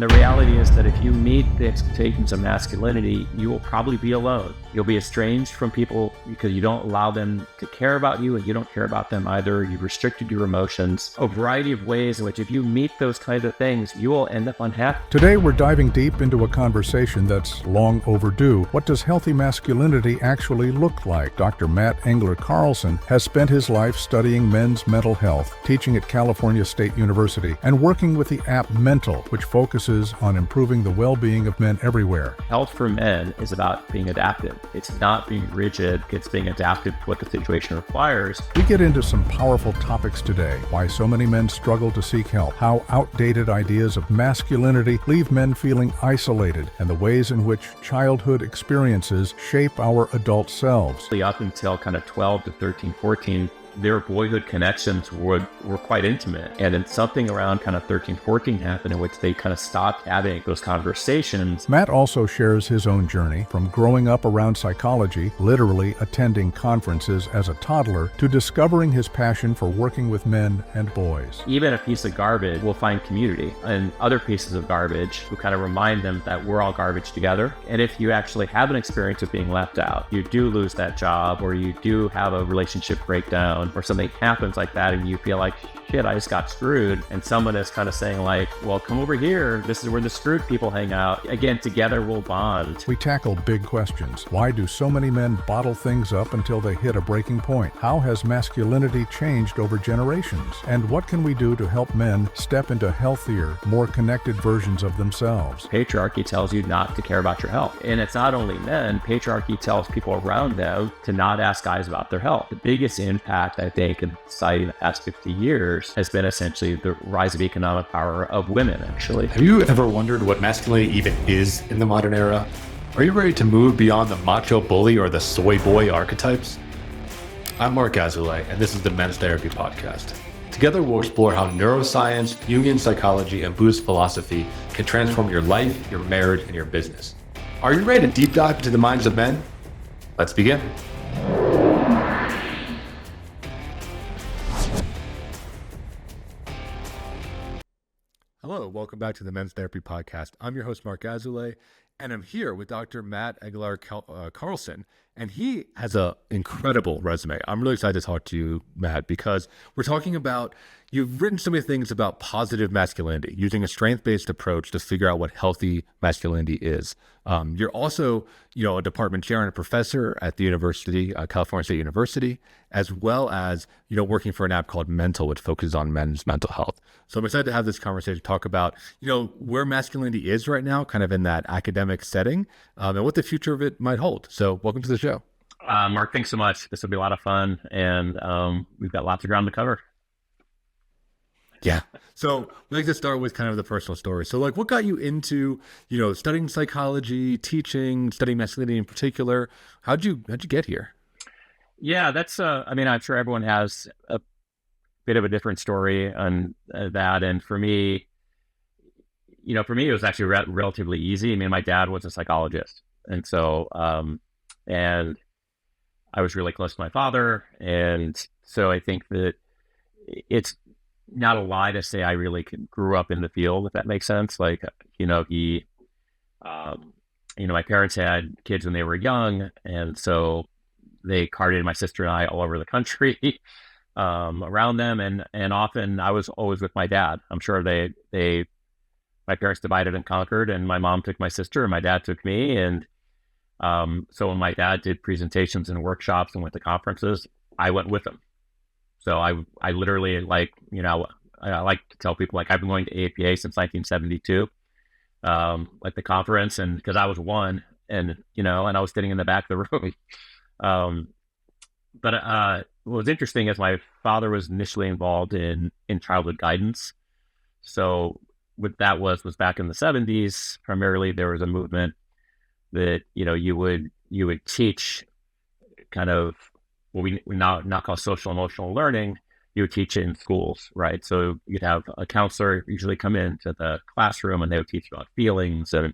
The reality is that if you meet the expectations of masculinity, you will probably be alone. You'll be estranged from people because you don't allow them to care about you and you don't care about them either. You've restricted your emotions. A variety of ways in which if you meet those kinds of things, you will end up unhappy. Today, we're diving deep into a conversation that's long overdue. What does healthy masculinity actually look like? Dr. Matt Englar-Carlson has spent his life studying men's mental health, teaching at California State University, and working with the app Mental, which focuses on improving the well-being of men everywhere. Health for men is about being adaptive. It's not being rigid, it's being adaptive to what the situation requires. We get into some powerful topics today. Why so many men struggle to seek help, how outdated ideas of masculinity leave men feeling isolated, and the ways in which childhood experiences shape our adult selves. Up until kind of 12 to 13, 14, their boyhood connections were quite intimate. And then something around kind of 13, 14 happened in which they kind of stopped having those conversations. Matt also shares his own journey from growing up around psychology, literally attending conferences as a toddler, to discovering his passion for working with men and boys. Even a piece of garbage will find community and other pieces of garbage who kind of remind them that we're all garbage together. And if you actually have an experience of being left out, you do lose that job or you do have a relationship breakdown, or something happens like that and you feel like, shit, I just got screwed. And someone is kind of saying like, well, come over here. This is where the screwed people hang out. Again, together we'll bond. We tackle big questions. Why do so many men bottle things up until they hit a breaking point? How has masculinity changed over generations? And what can we do to help men step into healthier, more connected versions of themselves? Patriarchy tells you not to care about your health. And it's not only men. Patriarchy tells people around them to not ask guys about their health. The biggest impact, I think, in society in the past 50 years has been essentially the rise of economic power of women, actually. Have you ever wondered what masculinity even is in the modern era? Are you ready to move beyond the macho bully or the soy boy archetypes? I'm Marc Azoulay, and this is the Men's Therapy Podcast. Together, we'll explore how neuroscience, Jungian psychology, and Buddhist philosophy can transform your life, your marriage, and your business. Are you ready to deep dive into the minds of men? Let's begin. Hello, welcome back to the Men's Therapy Podcast. I'm your host, Marc Azoulay, and I'm here with Dr. Matt Englar-Carlson, and he has an incredible resume. I'm really excited to talk to you, Matt, because we're talking about, you've written so many things about positive masculinity, using a strength-based approach to figure out what healthy masculinity is. You're also, a department chair and a professor at the university, California State University, as well as, working for an app called Mental, which focuses on men's mental health. So I'm excited to have this conversation, talk about, where masculinity is right now, kind of in that academic setting, and what the future of it might hold. So welcome to the show. Mark, thanks so much. This will be a lot of fun, and we've got lots of ground to cover. Yeah. So we like to start with kind of the personal story. So what got you into, studying psychology, teaching, studying masculinity in particular? How'd you get here? Yeah, that's, I'm sure everyone has a bit of a different story on that. And for me, it was actually relatively easy. My dad was a psychologist. And so, and I was really close to my father. And so I think that it's not a lie to say I really grew up in the field, if that makes sense. My parents had kids when they were young, and so they carted my sister and I all over the country around them, and often I was always with my dad. I'm sure my parents divided and conquered, and my mom took my sister and my dad took me, and so when my dad did presentations and workshops and went to conferences, I went with him. So I literally I like to tell people I've been going to APA since 1972, the conference, and because I was one, and I was sitting in the back of the room. But what was interesting is my father was initially involved in childhood guidance. So what that was back in the 70s. Primarily, there was a movement that you would teach kind of what we now call social emotional learning. You would teach it in schools, right? So you'd have a counselor usually come into the classroom and they would teach about feelings and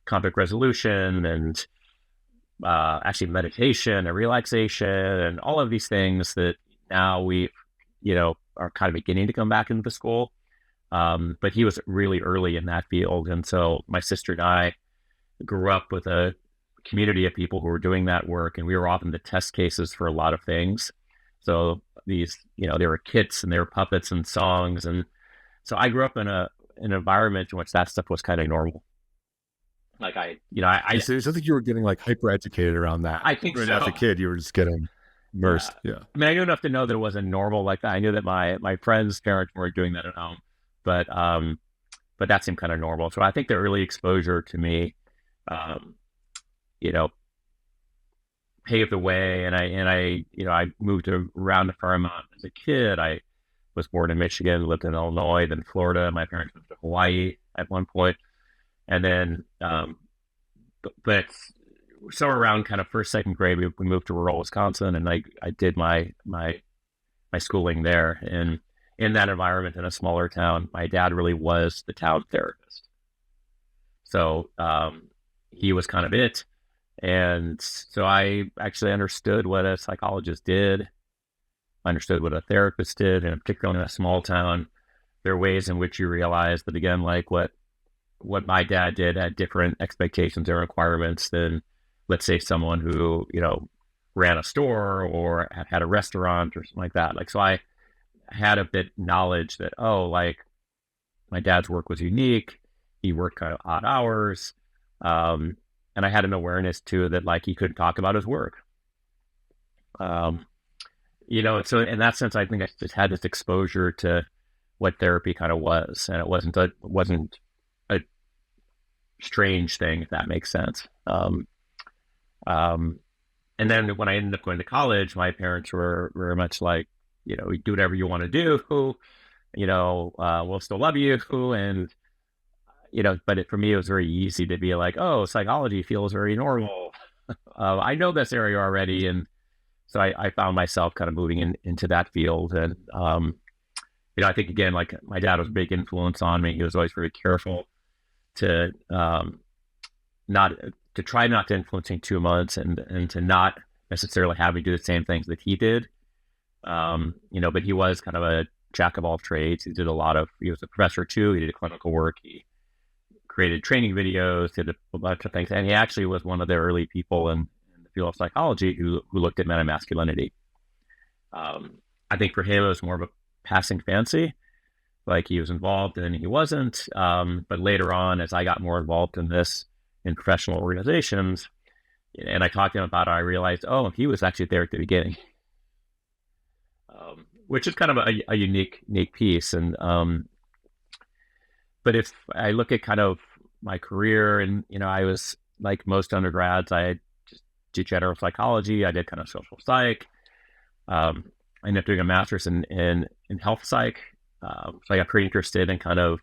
conflict resolution and actually meditation and relaxation and all of these things that now we, are kind of beginning to come back into the school. But he was really early in that field. And so my sister and I grew up with a community of people who were doing that work, and we were often the test cases for a lot of things. So these, there were kits and there were puppets and songs. And so I grew up in an environment in which that stuff was kind of normal. Like So it sounds like you were getting like hyper educated around that. I think right so. As a kid, you were just getting immersed. Yeah. I mean, I knew enough to know that it wasn't normal like that. I knew that my friends' parents were doing that at home, but that seemed kind of normal. So I think the early exposure to me, you know, paved the way, and I moved around a fair amount as a kid. I was born in Michigan, lived in Illinois, then Florida. My parents moved to Hawaii at one point, and then, but somewhere around kind of first, second grade, we moved to rural Wisconsin, and I did my schooling there. And in that environment, in a smaller town, my dad really was the town therapist. So he was kind of it. And so I actually understood what a psychologist did, understood what a therapist did, and particularly in a small town, there are ways in which you realize that, again, like what my dad did had different expectations and requirements than, let's say, someone who, ran a store or had a restaurant or something like that. Like, so I had a bit knowledge that, like my dad's work was unique. He worked kind of odd hours. And I had an awareness too that like he couldn't talk about his work. So in that sense, I think I just had this exposure to what therapy kind of was, and it wasn't a strange thing, if that makes sense. And then when I ended up going to college, my parents were very much like, you do whatever you want to do, we'll still love you. And, but for me, it was very easy to be like, oh, psychology feels very normal. I know this area already. And so I found myself kind of moving into that field. And, I think, again, like my dad was a big influence on me. He was always very careful to try not to influence me too much, and to not necessarily have me do the same things that he did. But he was kind of a jack of all trades. He was a professor too. He did clinical work. He created training videos, did a bunch of things. And he actually was one of the early people in the field of psychology who looked at masculinity. I think for him, it was more of a passing fancy. Like he was involved and he wasn't. But later on, as I got more involved in this in professional organizations, and I talked to him about it, I realized, he was actually there at the beginning. Which is kind of a unique piece. And but if I look at kind of my career, and I was like most undergrads, I just did general psychology. I did kind of social psych. I ended up doing a master's in health psych. So I got pretty interested in kind of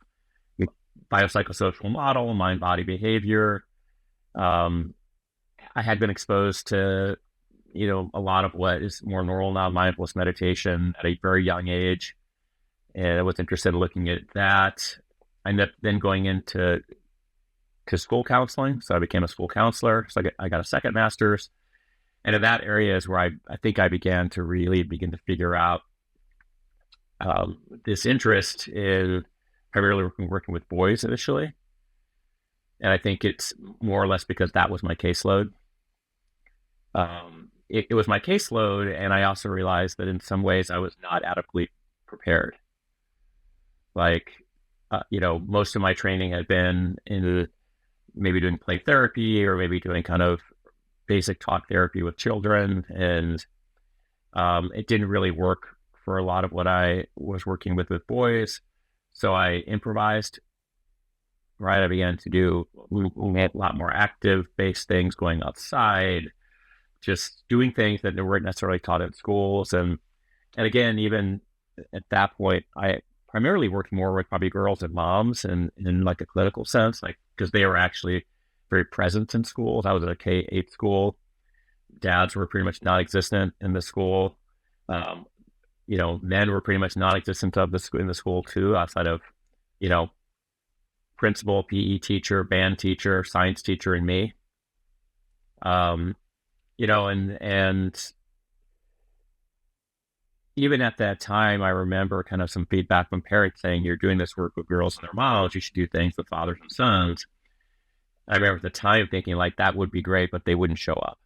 biopsychosocial model, mind body behavior. I had been exposed to a lot of what is more normal now, mindfulness meditation, at a very young age. And I was interested in looking at that. I ended up then going into school counseling. So I became a school counselor. So I got a second master's. And in that area is where I think I began to figure out this interest in primarily working with boys initially. And I think it's more or less because that was my caseload. It was my caseload, and I also realized that in some ways I was not adequately prepared. Like, most of my training had been in maybe doing play therapy or maybe doing kind of basic talk therapy with children. And it didn't really work for a lot of what I was working with boys. So I improvised, right? I began to do a lot more active-based things, going outside, just doing things that weren't necessarily taught in schools. And again, even at that point, I primarily worked more with probably girls and moms in like a clinical sense, like because they were actually very present in schools. I was at a K-8 school. Dads were pretty much non-existent in the school. Men were pretty much non-existent in the school too, outside of, principal, PE teacher, band teacher, science teacher, and me. And even at that time, I remember kind of some feedback from parents saying, you're doing this work with girls and their moms, you should do things with fathers and sons. I remember at the time thinking like that would be great, but they wouldn't show up.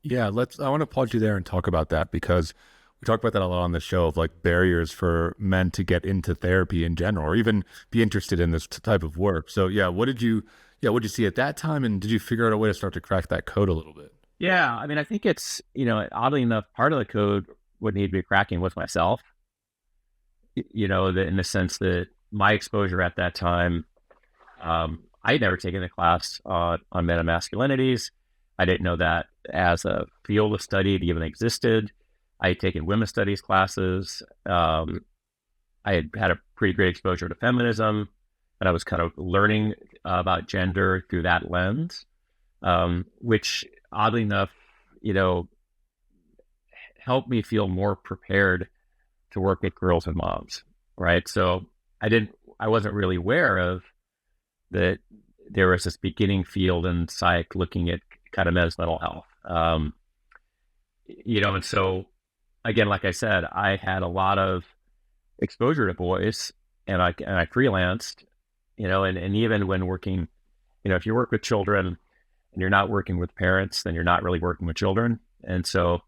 Yeah, I want to pause you there and talk about that because we talk about that a lot on the show of like barriers for men to get into therapy in general, or even be interested in this type of work. So yeah, what did you see at that time? And did you figure out a way to start to crack that code a little bit? Yeah. I mean, I think it's, oddly enough, part of the code would need to be cracking with myself, in the sense that my exposure at that time, I had never taken a class on men and masculinities. I didn't know that as a field of study it even existed. I had taken women's studies classes. I had had a pretty great exposure to feminism, and I was kind of learning about gender through that lens, which oddly enough, you know, helped me feel more prepared to work with girls and moms, right? So I wasn't really aware of that there was this beginning field in psych looking at kind of men's mental health. And so again, like I said, I had a lot of exposure to boys, and I freelanced, and even when working, if you work with children and you're not working with parents, then you're not really working with children. And so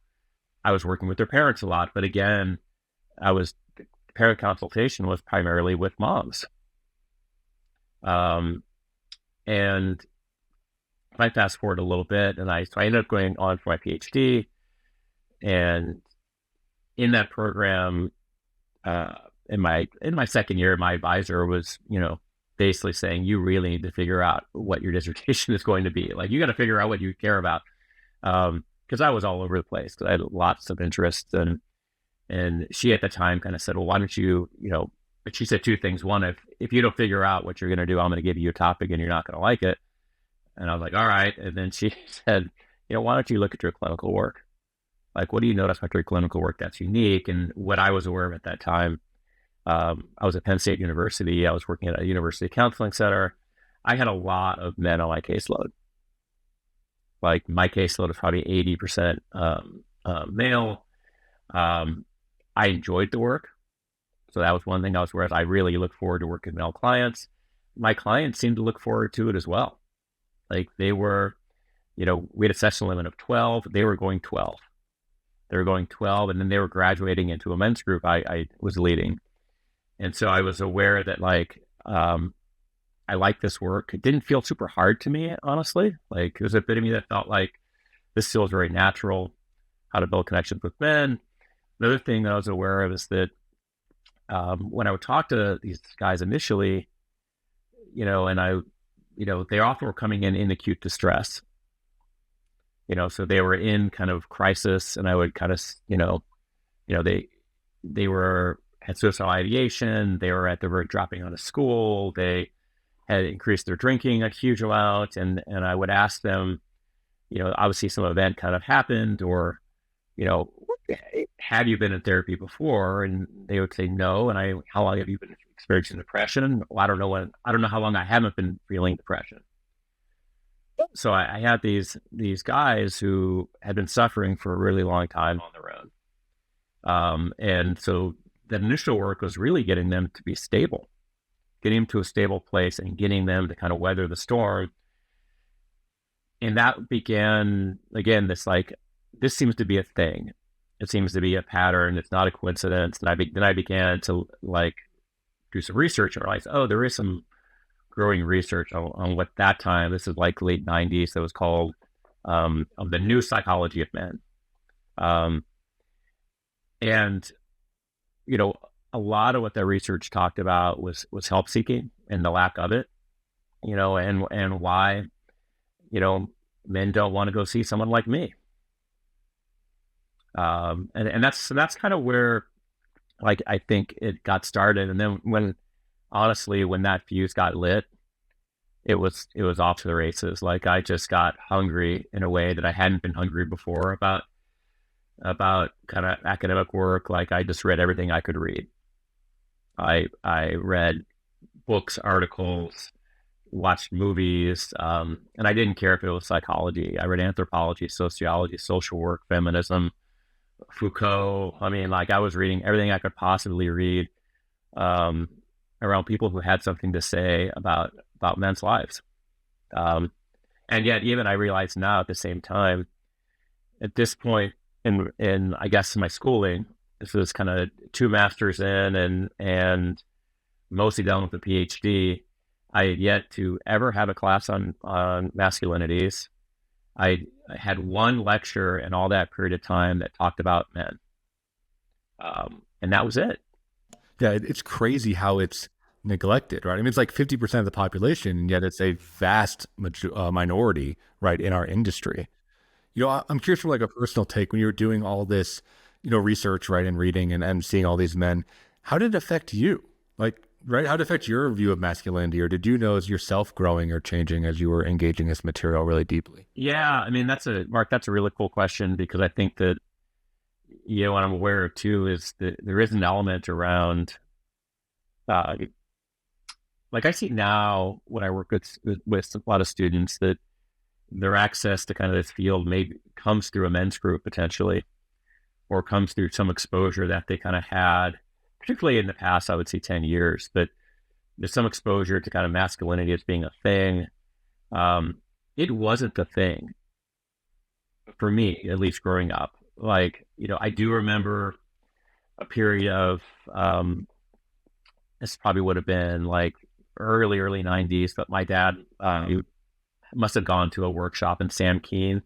I was working with their parents a lot, but again, parent consultation was primarily with moms. And if I fast forward a little bit, so I ended up going on for my PhD, and in that program, in my second year, my advisor was, basically saying, you really need to figure out what your dissertation is going to be. Like, you got to figure out what you care about. Because I was all over the place. I had lots of interests, and she at the time kind of said, well, why don't you, but she said two things. One, if you don't figure out what you're going to do, I'm going to give you a topic and you're not going to like it. And I was like, all right. And then she said, why don't you look at your clinical work? Like, what do you notice about your clinical work that's unique? And what I was aware of at that time, I was at Penn State University. I was working at a university counseling center. I had a lot of men on my caseload. Like, my caseload is probably 80% male. I enjoyed the work. So that was one thing I was aware of. I really look forward to working with male clients. My clients seemed to look forward to it as well. Like, they were, we had a session limit of 12. They were going 12. They were going 12, and then they were graduating into a men's group I was leading. And so I was aware that, like, I liked this work. It didn't feel super hard to me, honestly. Like, there was a bit of me that felt like this feels very natural, how to build connections with men. Another thing that I was aware of is that when I would talk to these guys initially, and they often were coming in acute distress. So they were in kind of crisis, and I would kind of, they had suicidal ideation. They were at the verge of dropping out of school. They had increased their drinking a huge amount. And I would ask them, obviously some event kind of happened, or, have you been in therapy before? And they would say no. And how long have you been experiencing depression? Well, I don't know how long I haven't been feeling depression. So I had these guys who had been suffering for a really long time on their own. And so the initial work was really getting them to be stable, getting them to a stable place and getting them to kind of weather the storm. And that began, again, this seems to be a thing. It seems to be a pattern. It's not a coincidence. And then I began to do some research and realize, oh, there is some growing research on what that time, this is like late 90s, that was called of the new psychology of men. And, a lot of what that research talked about was help seeking and the lack of it, and why, men don't want to go see someone like me. And that's kind of where, like, I think it got started. And then when that fuse got lit, it was off to the races. Like, I just got hungry in a way that I hadn't been hungry before about kind of academic work. Like, I just read everything I could read. I read books, articles, watched movies, and I didn't care if it was psychology. I read anthropology, sociology, social work, feminism, Foucault. I mean, like I was reading everything I could possibly read um, around people who had something to say about men's lives. Um, and yet, even I realize now at the same time, at this point in I guess my schooling, this was kind of two masters in and mostly done with a PhD. I had yet to ever have a class on masculinities. I had one lecture in all that period of time that talked about men, and that was it. Yeah, it's crazy how it's neglected, right? I mean, it's like 50% of the population, and yet it's a vast minority, right, in our industry. I'm curious from like a personal take when you were doing all this, research, right, and reading and seeing all these men, how did it affect you? Like, right, how did it affect your view of masculinity, or did you notice yourself growing or changing as you were engaging this material really deeply? Yeah, I mean Mark, that's a really cool question because I think that what I'm aware of too is that there is an element around uh, like I see now when I work with a lot of students that their access to kind of this field maybe comes through a men's group potentially, or comes through some exposure that they kind of had, particularly in the past, I would say 10 years, but there's some exposure to kind of masculinity as being a thing. Um, it wasn't the thing for me, at least growing up. Like, I do remember a period of, this probably would have been like early 90s, but my dad, he must have gone to a workshop and Sam Keen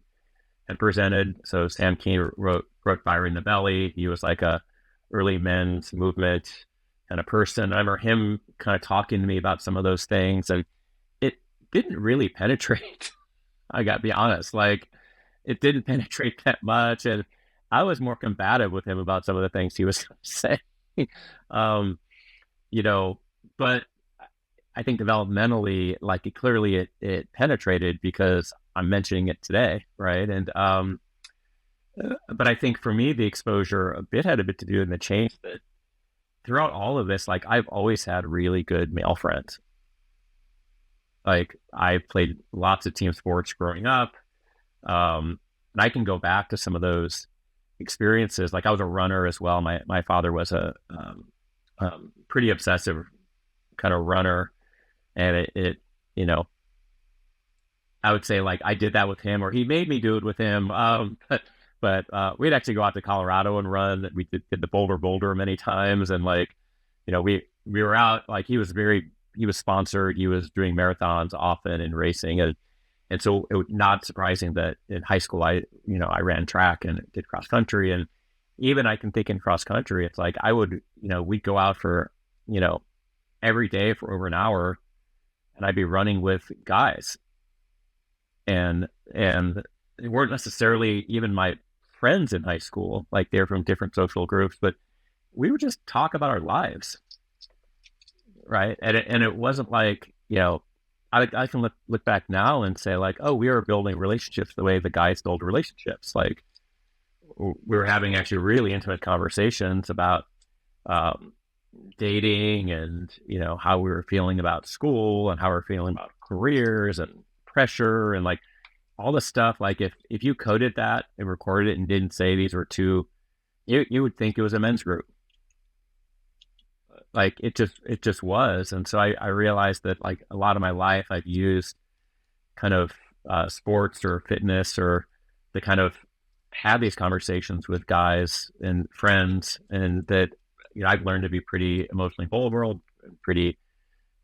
had presented. So Sam Keen wrote Fire in the Belly. He was like a early men's movement kind of person. I remember him kind of talking to me about some of those things, and it didn't really penetrate. I got to be honest, like it didn't penetrate that much, and I was more combative with him about some of the things he was saying. um, you know, but I think developmentally, like it penetrated because I'm mentioning it today, right? And but I think for me, the exposure had a bit to do in the change that throughout all of this, like I've always had really good male friends. Like I played lots of team sports growing up, and I can go back to some of those experiences. Like I was a runner as well. My father was a pretty obsessive kind of runner, and it you know I would say like I did that with him, or he made me do it with him. But we'd actually go out to Colorado and run. We did the Boulder many times, and like we were out. Like he was sponsored. He was doing marathons often and racing, and so it was not surprising that in high school I ran track and did cross country, and even I can think in cross country, it's like I would we'd go out for every day for over an hour, and I'd be running with guys, and they weren't necessarily even my friends in high school. Like they're from different social groups, but we would just talk about our lives, right? And it wasn't like I can look back now and say like, oh, we were building relationships the way the guys build relationships. Like we were having actually really intimate conversations about dating and how we were feeling about school and how we were feeling about careers and pressure and like all the stuff. Like if you coded that and recorded it and didn't say these were two, you would think it was a men's group. Like it just was. And so I realized that like a lot of my life I've used kind of sports or fitness or to kind of have these conversations with guys and friends, and that I've learned to be pretty emotionally vulnerable, pretty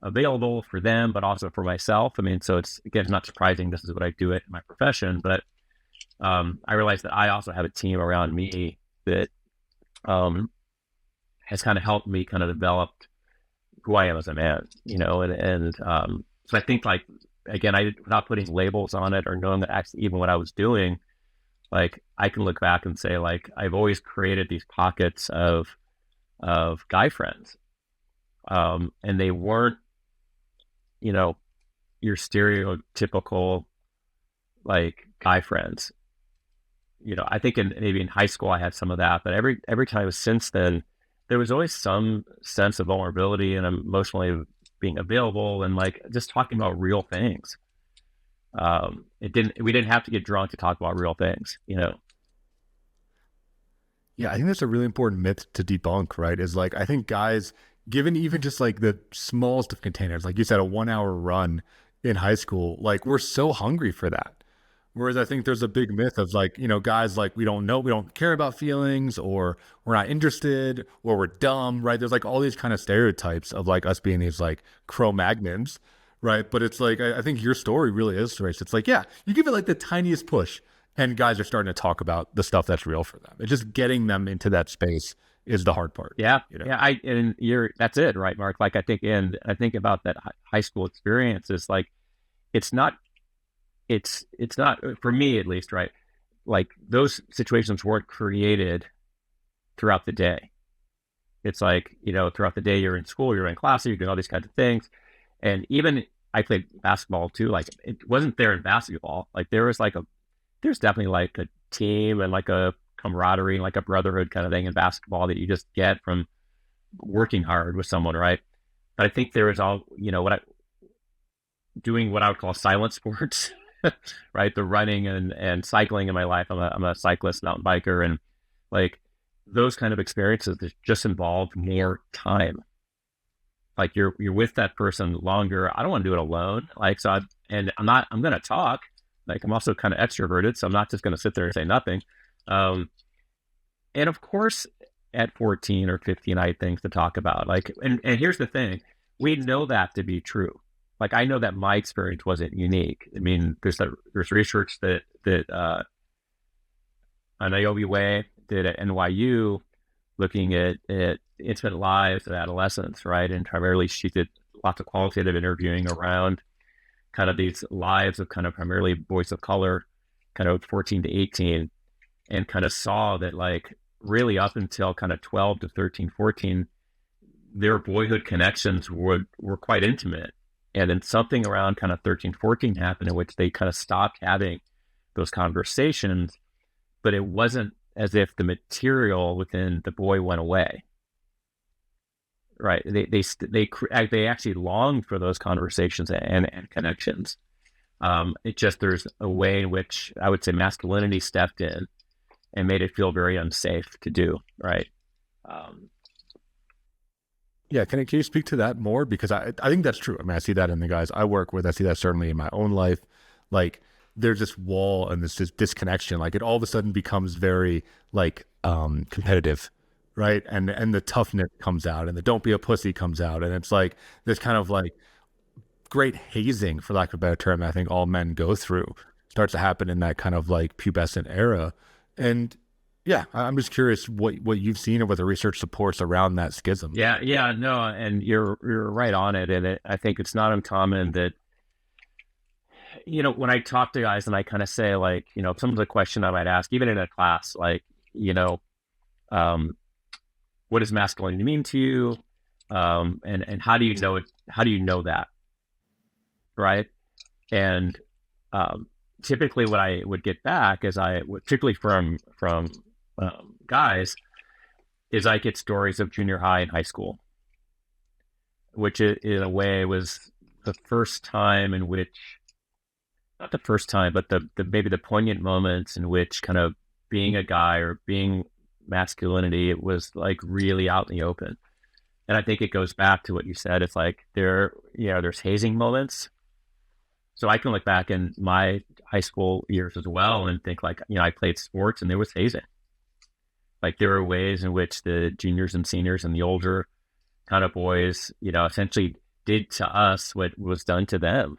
available for them, but also for myself. I mean, so it's not surprising this is what I do in my profession, but I realized that I also have a team around me that has kind of helped me kind of develop who I am as a man, and so I think like, again, without putting labels on it or knowing that actually even what I was doing, like I can look back and say like, I've always created these pockets of guy friends. And they weren't, your stereotypical like guy friends. I think maybe in high school I had some of that, but every time since then, there was always some sense of vulnerability and emotionally being available and like just talking about real things. We didn't have to get drunk to talk about real things. Yeah, I think that's a really important myth to debunk, right? Is like, I think guys, given even just like the smallest of containers, like you said, a 1 hour run in high school, like we're so hungry for that. Whereas I think there's a big myth of like, guys like we don't know, we don't care about feelings, or we're not interested, or we're dumb, right? There's like all these kind of stereotypes of like us being these like Cro-Magnons, right? But it's like, I think your story really illustrates it's like, yeah, you give it like the tiniest push and guys are starting to talk about the stuff that's real for them. It's just getting them into that space is the hard part, Yeah, you know? yeah. And that's it, right, Mark? Like I think about that high school experience is like it's not it's not for me at least, right? Like those situations weren't created throughout the day. It's like, throughout the day you're in school, you're in class, you're doing all these kinds of things. And even I played basketball too. Like it wasn't there in basketball. Like there's definitely like a team and like a camaraderie and like a brotherhood kind of thing in basketball that you just get from working hard with someone, right? But I think there is all, doing what I would call silent sports, right? The running and cycling in my life. I'm a cyclist, mountain biker, and like those kind of experiences that just involve more time. Like you're with that person longer. I don't want to do it alone. Like I'm gonna talk. Like I'm also kind of extroverted, so I'm not just gonna sit there and say nothing. Um, and of course, at 14 or 15, I had things to talk about. Like, and here's the thing: we know that to be true. Like I know that my experience wasn't unique. I mean, there's research that Naomi Way did at NYU looking at intimate lives of adolescents, right? And primarily she did lots of qualitative interviewing around kind of these lives of kind of primarily boys of color, kind of 14 to 18, and kind of saw that like really up until kind of 12 to 13, 14, their boyhood connections were quite intimate. And then something around kind of 13, 14 happened in which they kind of stopped having those conversations, but it wasn't as if the material within the boy went away. Right. They actually longed for those conversations and connections. It just, there's a way in which I would say masculinity stepped in and made it feel very unsafe to do. Right. Um, Yeah, can you speak to that more? Because I think that's true. I mean, I see that in the guys I work with. I see that certainly in my own life. Like there's this wall and this disconnection. Like it all of a sudden becomes very like competitive, right? And the toughness comes out, and the don't be a pussy comes out, and it's like this kind of like great hazing, for lack of a better term, I think all men go through starts to happen in that kind of like pubescent era. And yeah, I'm just curious what you've seen or what the research supports around that schism. yeah, no, and you're right on it. And I think it's not uncommon that, when I talk to guys and I kind of say like, some of the question I might ask, even in a class, like, um, what does masculinity mean to you? And how do you know it? How do you know that? Right. And, typically what I would get back is particularly from guys, is I get stories of junior high and high school, which in a way was the first time in which, not the first time, but the maybe the poignant moments in which kind of being a guy or being masculinity, it was like really out in the open. And I think it goes back to what you said. It's like there's hazing moments. So I can look back in my high school years as well and think like, I played sports and there was hazing. Like there were ways in which the juniors and seniors and the older kind of boys, essentially did to us what was done to them.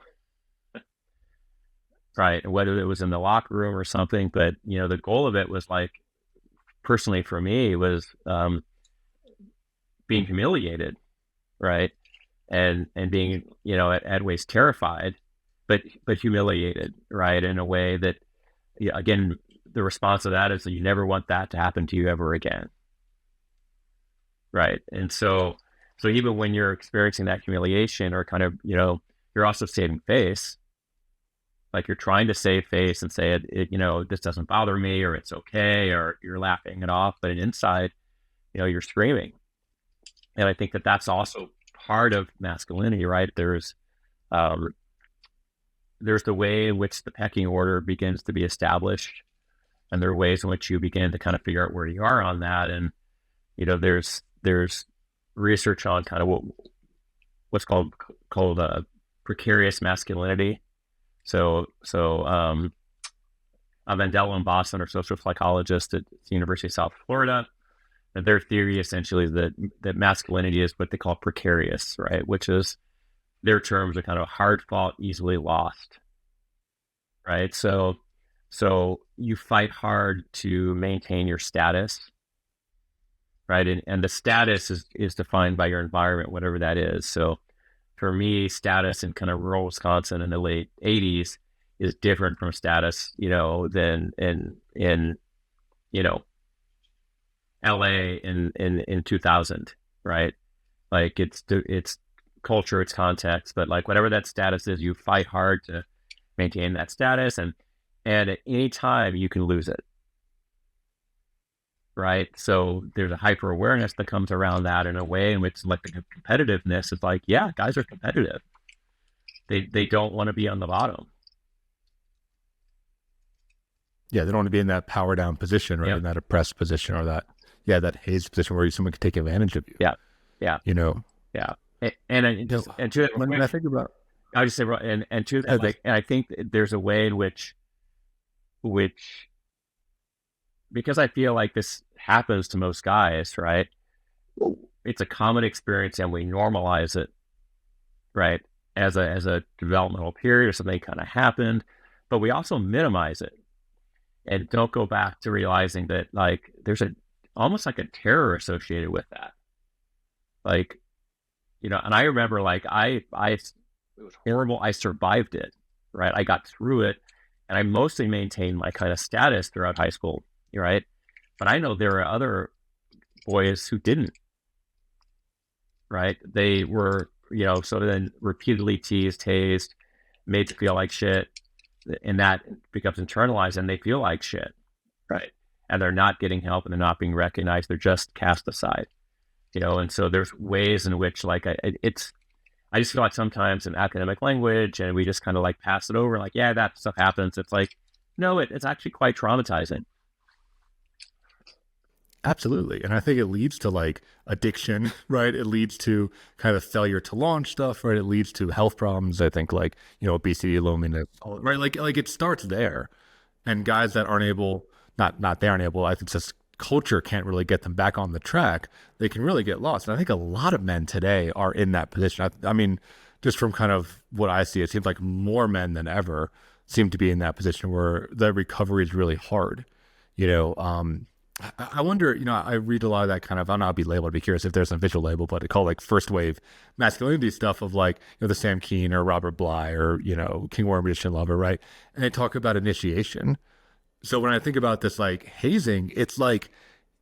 Right. And whether it was in the locker room or something, but the goal of it was like, personally for me was, being humiliated. Right. And being, at ways terrified, but humiliated. Right. In a way that, again, the response to that is that you never want that to happen to you ever again. Right. And so even when you're experiencing that humiliation or kind of, you're also saving face, like you're trying to save face and say, this doesn't bother me, or it's okay, or you're laughing it off. But inside, you're screaming. And I think that that's also part of masculinity, right? There's the way in which the pecking order begins to be established, And there are ways in which you begin to kind of figure out where you are on that. And, there's research on kind of what's called precarious masculinity. So Mandela and Boston are social psychologists at the University of South Florida. And their theory essentially is that masculinity is what they call precarious, right? Which is, their terms are kind of hard fought, easily lost, right? So you fight hard to maintain your status, right? And the status is defined by your environment, whatever that is. So for me, status in kind of rural Wisconsin in the late 80s is different from status, than in LA in 2000, right? Like it's culture, it's context, but like whatever that status is, you fight hard to maintain that status, and at any time you can lose it, right? So there's a hyper awareness that comes around that in a way in which, like, the competitiveness is like, yeah, guys are competitive. They don't want to be on the bottom. Yeah, they don't want to be in that power down position, right? Yep. In that oppressed position, or that haze position where someone could take advantage of you. Yeah. Yeah. And to when I think about, I would just say, and to that, like, and I think there's a way in which, because I feel like this happens to most guys, right? It's a common experience, and we normalize it, right? As a developmental period, or something kind of happened, but we also minimize it and don't go back to realizing that, like, there's almost like a terror associated with that. Like, and I remember, like, it was horrible. I survived it, right? I got through it, and I mostly maintained my kind of status throughout high school, right? But I know there are other boys who didn't, right? They were, sort of then repeatedly teased, tased, made to feel like shit, and that becomes internalized, and they feel like shit, right? And they're not getting help, and they're not being recognized. They're just cast aside, and so there's ways in which, like, I just feel like sometimes in academic language, and we just kind of like pass it over, like, yeah, that stuff happens. It's like, no, it's actually quite traumatizing. Absolutely. And I think it leads to, like, addiction, right? It leads to kind of failure to launch stuff, right? It leads to health problems. I think, like, obesity, loneliness, right? Like it starts there. And guys that aren't able, not they aren't able, I think just culture can't really get them back on the track. They can really get lost. And I think a lot of men today are in that position. I mean, just from kind of what I see, it seems like more men than ever seem to be in that position where the recovery is really hard. I wonder, I read a lot of that kind of, I'll not be labeled, I'd be curious if there's a visual label, but they call, like, first wave masculinity stuff of, like, the Sam Keen or Robert Bly or, King Warren Richard Lover, right? And they talk about initiation. So when I think about this, like, hazing, it's like,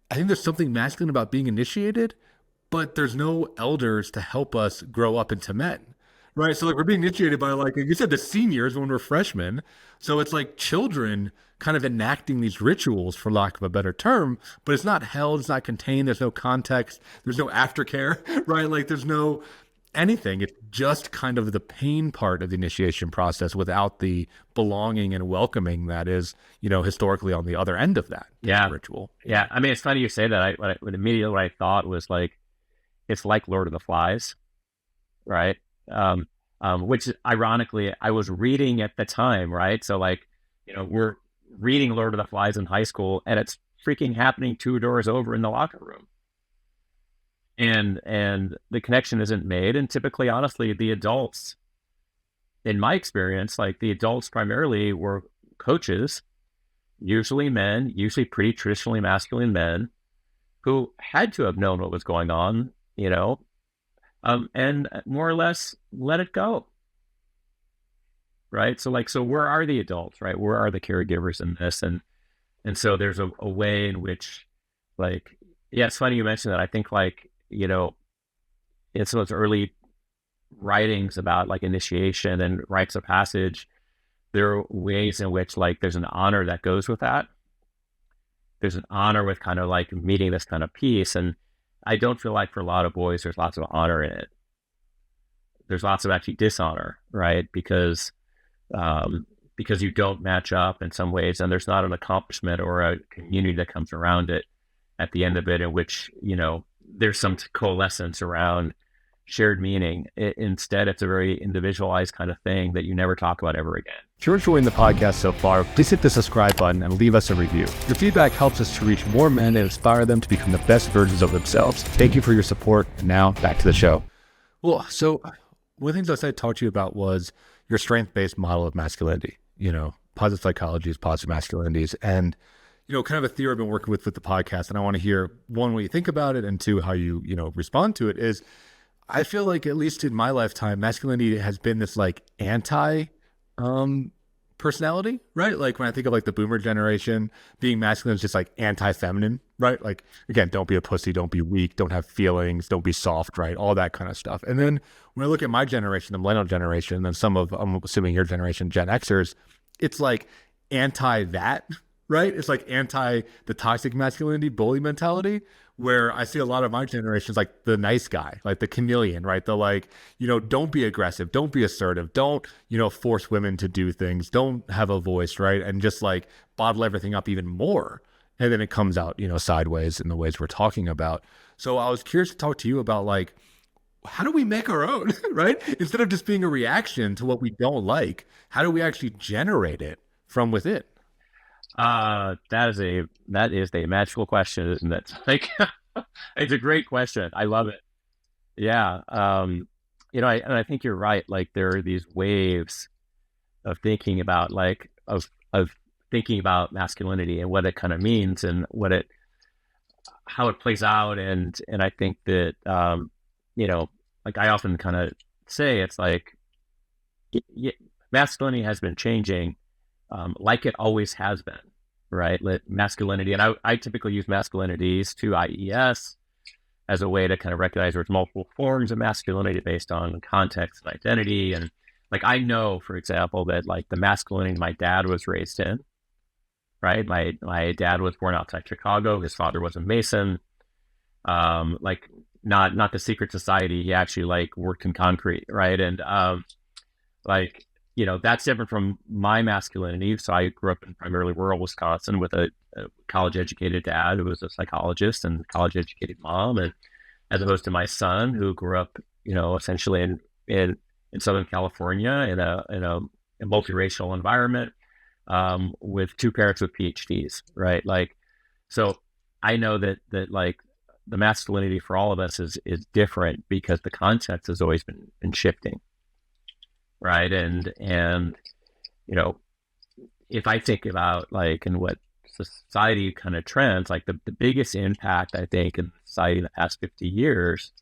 I think there's something masculine about being initiated, but there's no elders to help us grow up into men, right? So, like, we're being initiated by, like you said, the seniors when we're freshmen. So it's like children kind of enacting these rituals, for lack of a better term, but it's not held, it's not contained, there's no context, there's no aftercare, right? Like, there's no anything. It's just kind of the pain part of the initiation process without the belonging and welcoming that is, historically on the other end of that ritual. Yeah. I mean, it's funny you say that. Immediately what I thought was, like, it's like Lord of the Flies, right? Which ironically I was reading at the time, right? So, like, we're reading Lord of the Flies in high school, and it's freaking happening 2 doors over in the locker room. And the connection isn't made. And typically, honestly, the adults, in my experience, like, the adults primarily were coaches, usually men, usually pretty traditionally masculine men, who had to have known what was going on, and more or less let it go. Right. So, like, where are the adults, right? Where are the caregivers in this? And so there's a way in which, like, yeah, it's funny you mentioned that. I think, like, in some of those early writings about, like, initiation and rites of passage, there are ways in which, like, there's an honor that goes with that. There's an honor with kind of, like, meeting this kind of peace. And I don't feel like for a lot of boys, there's lots of honor in it. There's lots of actually dishonor, right? Because because you don't match up in some ways, and there's not an accomplishment or a community that comes around it at the end of it, in which, there's some coalescence around shared meaning. Instead, it's a very individualized kind of thing that you never talk about ever again. If you're enjoying the podcast so far, please hit the subscribe button and leave us a review. Your feedback helps us to reach more men and inspire them to become the best versions of themselves. Thank you for your support. And now back to the show. Well, so one of the things I said to talk to you about was your strength-based model of masculinity. Positive psychology is positive masculinities. And, kind of a theory I've been working with the podcast, and I want to hear, one, what you think about it, and two, how you, respond to it, is I feel like, at least in my lifetime, masculinity has been this like anti personality, right? Like when I think of like the boomer generation, being masculine is just like anti-feminine, right? Like, again, don't be a pussy, don't be weak, don't have feelings, don't be soft, right? All that kind of stuff. And then when I look at my generation, the millennial generation, and then some of, I'm assuming your generation, Gen Xers, it's like anti that, right? It's like anti the toxic masculinity, bully mentality, where I see a lot of my generations like the nice guy, like the chameleon, right? The like, don't be aggressive, don't be assertive, don't, force women to do things, don't have a voice, right? And just like bottle everything up even more. And then it comes out, sideways in the ways we're talking about. So I was curious to talk to you about like, how do we make our own, right? Instead of just being a reaction to what we don't like, how do we actually generate it from within? That is a magical question, isn't it? Like, it's a great question. I love it. Yeah. I think you're right. Like, there are these waves of thinking about of thinking about masculinity and what it kind of means and how it plays out. And I think that, like I often kind of say, it's like, masculinity has been changing, like it always has been, right? Masculinity, and I typically use masculinities to IES as a way to kind of recognize there's multiple forms of masculinity based on context and identity. And like, I know, for example, that like the masculinity my dad was raised in, right? My dad was born outside Chicago. His father was a Mason, like not the secret society. He actually like worked in concrete, right? And that's different from my masculinity. So I grew up in primarily rural Wisconsin with a college-educated dad who was a psychologist and college-educated mom, and as opposed to my son who grew up, essentially in Southern California in a multiracial environment, with two parents with PhDs, right? Like, so I know that like the masculinity for all of us is different because the context has always been shifting. Right. And, if I think about like, and what society kind of trends, like the biggest impact, I think, in society in the past 50 years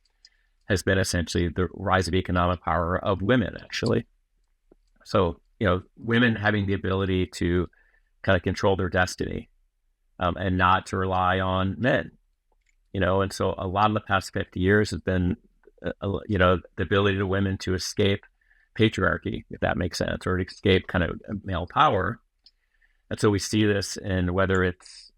has been essentially the rise of economic power of women, actually. So, women having the ability to kind of control their destiny, and not to rely on men, and so a lot of the past 50 years has been, the ability of women to escape patriarchy, if that makes sense, or to escape kind of male power. And so we see this in whether it's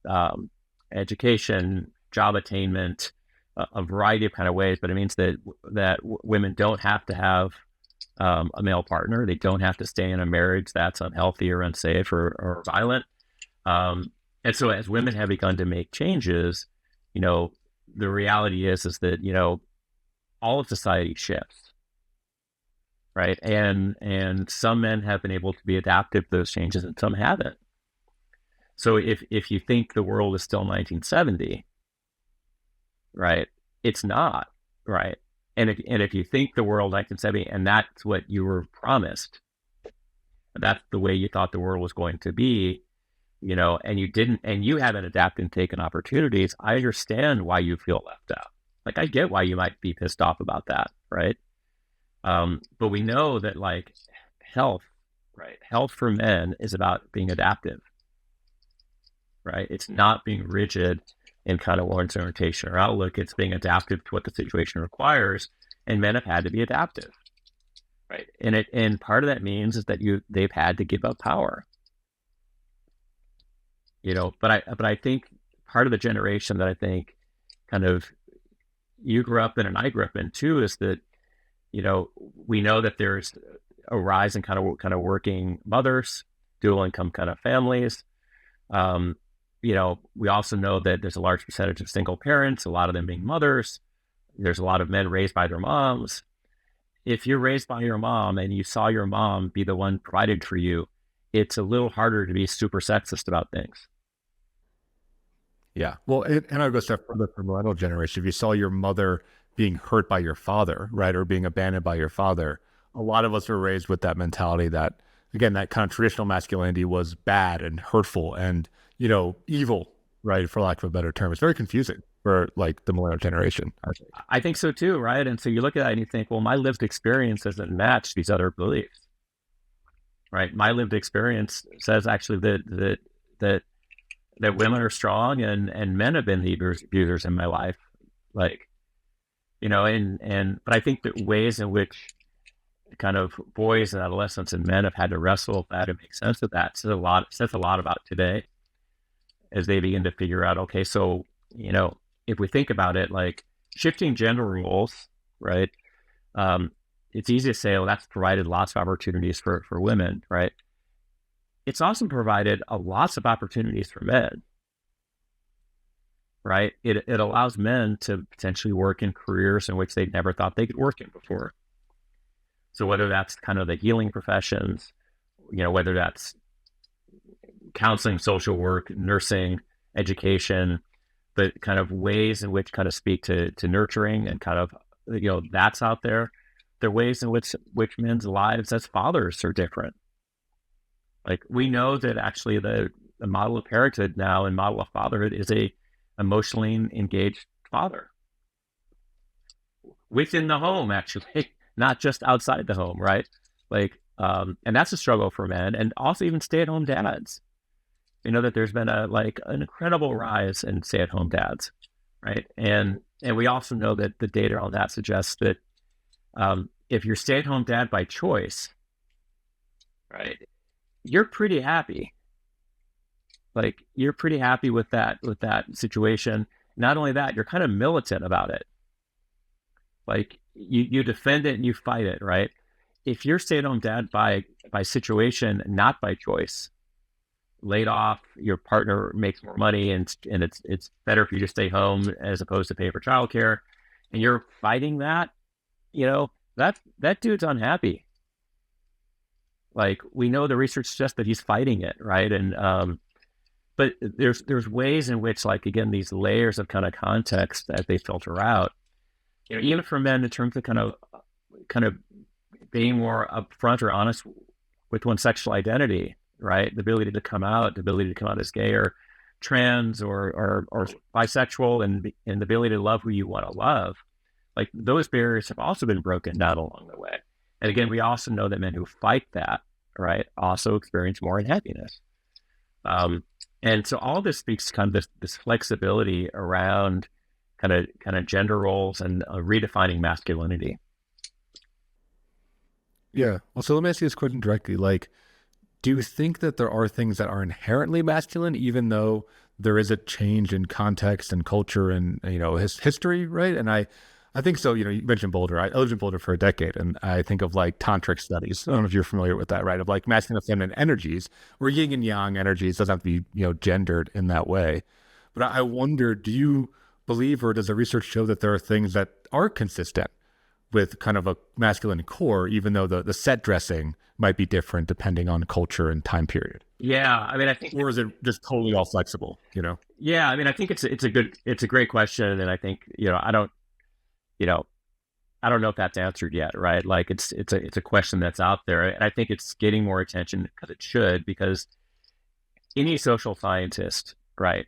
education, job attainment, a variety of kind of ways, but it means that women don't have to have a male partner. They don't have to stay in a marriage that's unhealthy or unsafe or violent. And so as women have begun to make changes, the reality is that, all of society shifts. Right. And some men have been able to be adaptive to those changes and some haven't. So if you think the world is still 1970, right, it's not, right. And if you think the world 1970 and that's what you were promised, that's the way you thought the world was going to be, and you didn't, and you haven't adapted and taken opportunities, I understand why you feel left out. Like, I get why you might be pissed off about that, right? But we know that like health for men is about being adaptive, right? It's not being rigid in kind of one's orientation or outlook. It's being adaptive to what the situation requires, and men have had to be adaptive, right? And part of that means is that they've had to give up power, But I think part of the generation that I think kind of you grew up in and I grew up in too is that, we know that there's a rise in kind of working mothers. dual income kind of families. We also know that there's a large percentage of single parents, a lot of them being mothers. There's a lot of men raised by their moms. If you're raised by your mom and you saw your mom be the one provided for you, it's a little harder to be super sexist about things. Yeah. Well, and I'll go a step further for millennial generation. If you saw your mother being hurt by your father, right, or being abandoned by your father, a lot of us were raised with that mentality that, again, that kind of traditional masculinity was bad and hurtful and, evil, right, for lack of a better term. It's very confusing for like the millennial generation, I think. I think so too, right? And so you look at that and you think, well, my lived experience doesn't match these other beliefs, right? My lived experience says actually that women are strong and men have been the abusers in my life, like, but I think that ways in which kind of boys and adolescents and men have had to wrestle with that and make sense of that says a lot about today as they begin to figure out, okay, so, if we think about it, like shifting gender roles, right? It's easy to say, well, that's provided lots of opportunities for women, right? It's also provided lots of opportunities for men, right? It allows men to potentially work in careers in which they never thought they could work in before. So whether that's kind of the healing professions, whether that's counseling, social work, nursing, education, the kind of ways in which kind of speak to nurturing and kind of, that's out there. There are ways in which men's lives as fathers are different. Like we know that actually the model of parenthood now and model of fatherhood is a emotionally engaged father within the home, actually, not just outside the home, right? Like, and that's a struggle for men and also even stay-at-home dads. We know that there's been an incredible rise in stay-at-home dads, right? And we also know that the data on that suggests that if you're stay-at-home dad by choice, right, you're pretty happy. Like you're pretty happy with that situation. Not only that, you're kind of militant about it. Like you defend it and you fight it, right? If you're stay-at-home dad by situation, not by choice, laid off, your partner makes more money and it's better for you to stay home as opposed to pay for childcare, and you're fighting that, that dude's unhappy. Like we know the research suggests that he's fighting it, right? And but there's ways in which, like, again, these layers of kind of context that they filter out, even for men in terms of kind of being more upfront or honest with one's sexual identity, right? The ability to come out as gay or trans or bisexual, and the ability to love who you want to love. Like those barriers have also been broken down along the way. And again, we also know that men who fight that, right, also experience more unhappiness. And so all this speaks to kind of this flexibility around kind of gender roles and redefining masculinity. Yeah. Well, so let me ask you this question directly. Like, do you think that there are things that are inherently masculine, even though there is a change in context and culture and, history, right? And I think so. You mentioned Boulder. I lived in Boulder for a decade, and I think of like tantric studies. I don't know if you're familiar with that, right? Of like masculine and feminine energies, or yin and yang energies. Doesn't have to be, gendered in that way. But I wonder, do you believe, or does the research show that there are things that are consistent with kind of a masculine core, even though the set dressing might be different depending on culture and time period? Yeah, I mean, I think, or is it just totally all flexible? Yeah, I mean, I think it's a great question, and I think I don't know if that's answered yet, right? Like it's a question that's out there, and I think it's getting more attention because it should, because any social scientist, right,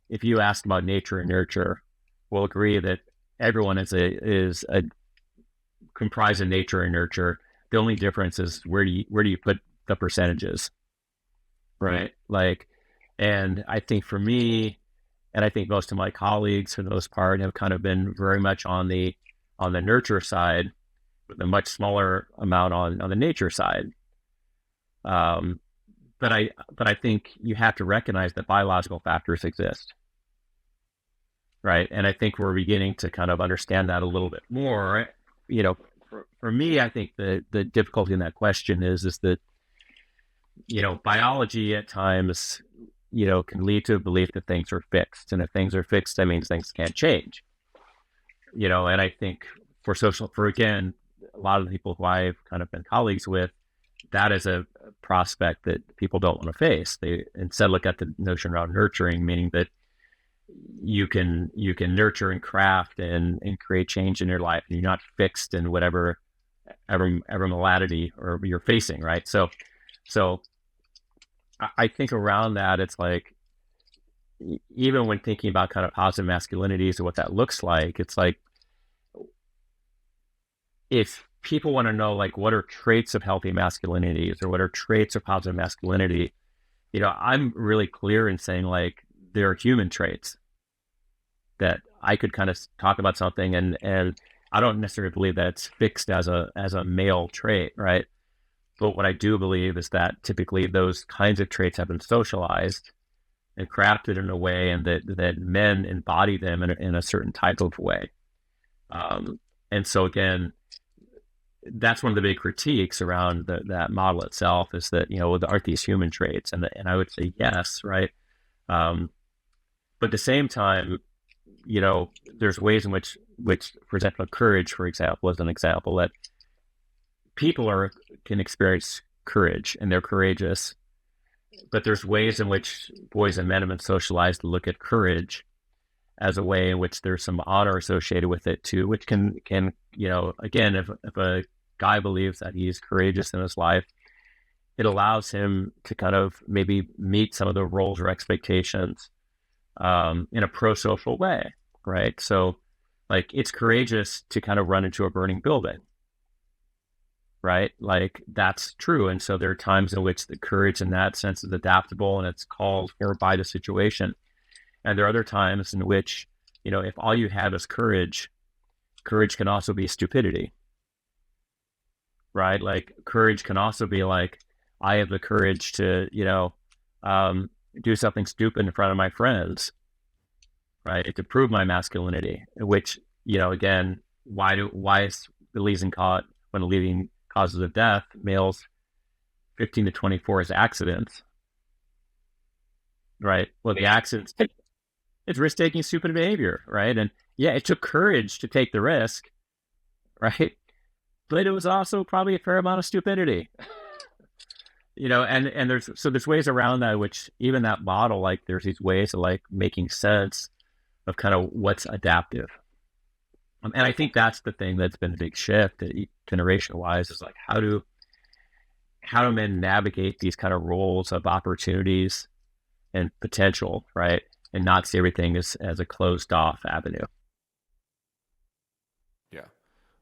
if you ask about nature and nurture, will agree that everyone is a comprised of nature and nurture. The only difference is where do you put the percentages, right? Like, and I think for me, and I think most of my colleagues for the most part have kind of been very much on the nurture side, with a much smaller amount on the nature side. But I think you have to recognize that biological factors exist, right? And I think we're beginning to kind of understand that a little bit more. For me, I think the difficulty in that question is that biology at times, can lead to a belief that things are fixed. And if things are fixed, that means things can't change. And I think again, a lot of the people who I've kind of been colleagues with, that is a prospect that people don't want to face. They instead look at the notion around nurturing, meaning that you can nurture and craft and create change in your life, and you're not fixed in whatever ever malady or you're facing, right? So I think around that, it's like, even when thinking about kind of positive masculinities and what that looks like, it's like, if people want to know, like, what are traits of healthy masculinities or what are traits of positive masculinity, I'm really clear in saying, like, there are human traits that I could kind of talk about something, and I don't necessarily believe that it's fixed as a male trait, right? But what I do believe is that typically those kinds of traits have been socialized and crafted in a way, and that men embody them in a certain type of way. And so again, that's one of the big critiques around that model itself, is that, aren't these human traits? And I would say yes, right? But at the same time, there's ways in which, for example, courage, for example, is an example that people can experience courage, and they're courageous, but there's ways in which boys and men have been socialized to look at courage as a way in which there's some honor associated with it too, which can again, if a guy believes that he's courageous in his life, it allows him to kind of maybe meet some of the roles or expectations in a pro-social way, right? So, like, it's courageous to kind of run into a burning building, right? Like, that's true. And so there are times in which the courage in that sense is adaptable and it's called for by the situation. And there are other times in which, if all you have is courage can also be stupidity, right? Like, courage can also be like, I have the courage to, do something stupid in front of my friends, right? To prove my masculinity, which, again, why is the leading cause, one of the leading causes of death, males 15 to 24, is accidents, right? Well, the accidents, it's risk-taking stupid behavior, right? And yeah, it took courage to take the risk, right? But it was also probably a fair amount of stupidity. And there's ways around that, which even that model, like, there's these ways of, like, making sense of kind of what's adaptive. And I think that's the thing that's been a big shift generation wise, is like, how do men navigate these kind of roles of opportunities and potential, right? And not see everything as a closed off avenue. Yeah.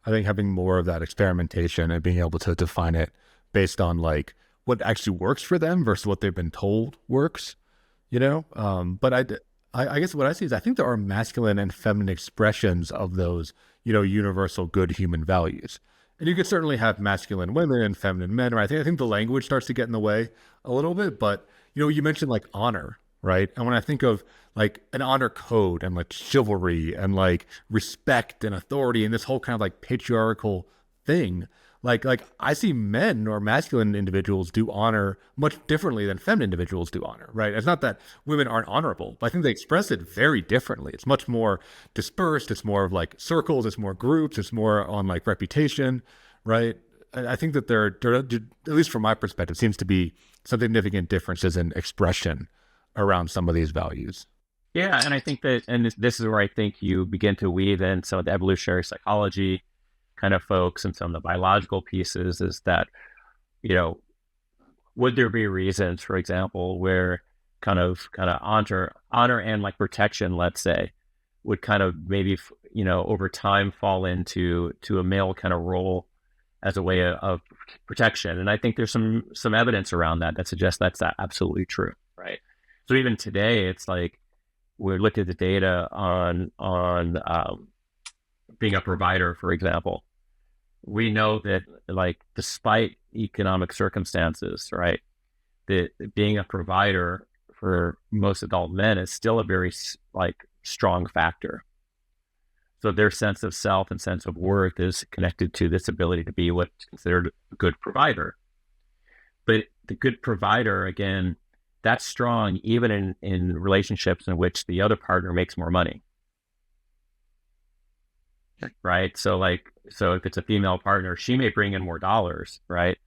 I think having more of that experimentation and being able to define it based on, like, what actually works for them versus what they've been told works, but I guess what I see is, I think there are masculine and feminine expressions of those, universal good human values. And you could certainly have masculine women and feminine men, right? I think the language starts to get in the way a little bit, but, you mentioned, like, honor, right? And when I think of, like, an honor code and, like, chivalry and, like, respect and authority and this whole kind of, like, patriarchal thing, like I see men or masculine individuals do honor much differently than feminine individuals do honor, right? It's not that women aren't honorable, but I think they express it very differently. It's much more dispersed. It's more of, like, circles. It's more groups. It's more on, like, reputation, right? I think that there, at least from my perspective, seems to be some significant differences in expression around some of these values. Yeah, and I think that, and this is where I think you begin to weave in some of the evolutionary psychology kind of folks and some of the biological pieces, is that, would there be reasons, for example, where kind of honor and, like, protection, let's say, would kind of maybe, over time fall into a male kind of role as a way of protection. And I think there's some evidence around that suggests that's absolutely true, right? So even today, it's like, we looked at the data on being a provider, for example. We know that, like, despite economic circumstances, right, that being a provider for most adult men is still a very, like, strong factor. So their sense of self and sense of worth is connected to this ability to be what's considered a good provider. But the good provider, again, that's strong even in relationships in which the other partner makes more money. Right. So if it's a female partner, she may bring in more dollars, right?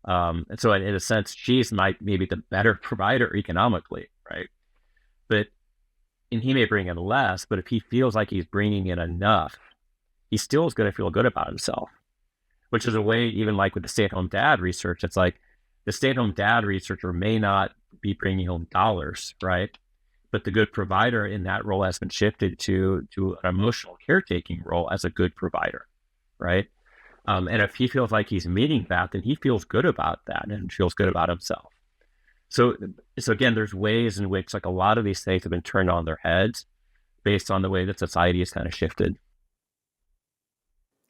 And so in a sense, she's maybe the better provider economically, right? But and he may bring in less, but if he feels like he's bringing in enough, he still is going to feel good about himself, which is a way, even like with the stay-at-home dad research, it's like the stay-at-home dad researcher may not be bringing home dollars, right? But the good provider in that role has been shifted to an emotional caretaking role as a good provider, right? And if he feels like he's meeting that, then he feels good about that and feels good about himself. So again, there's ways in which like a lot of these things have been turned on their heads based on the way that society has kind of shifted.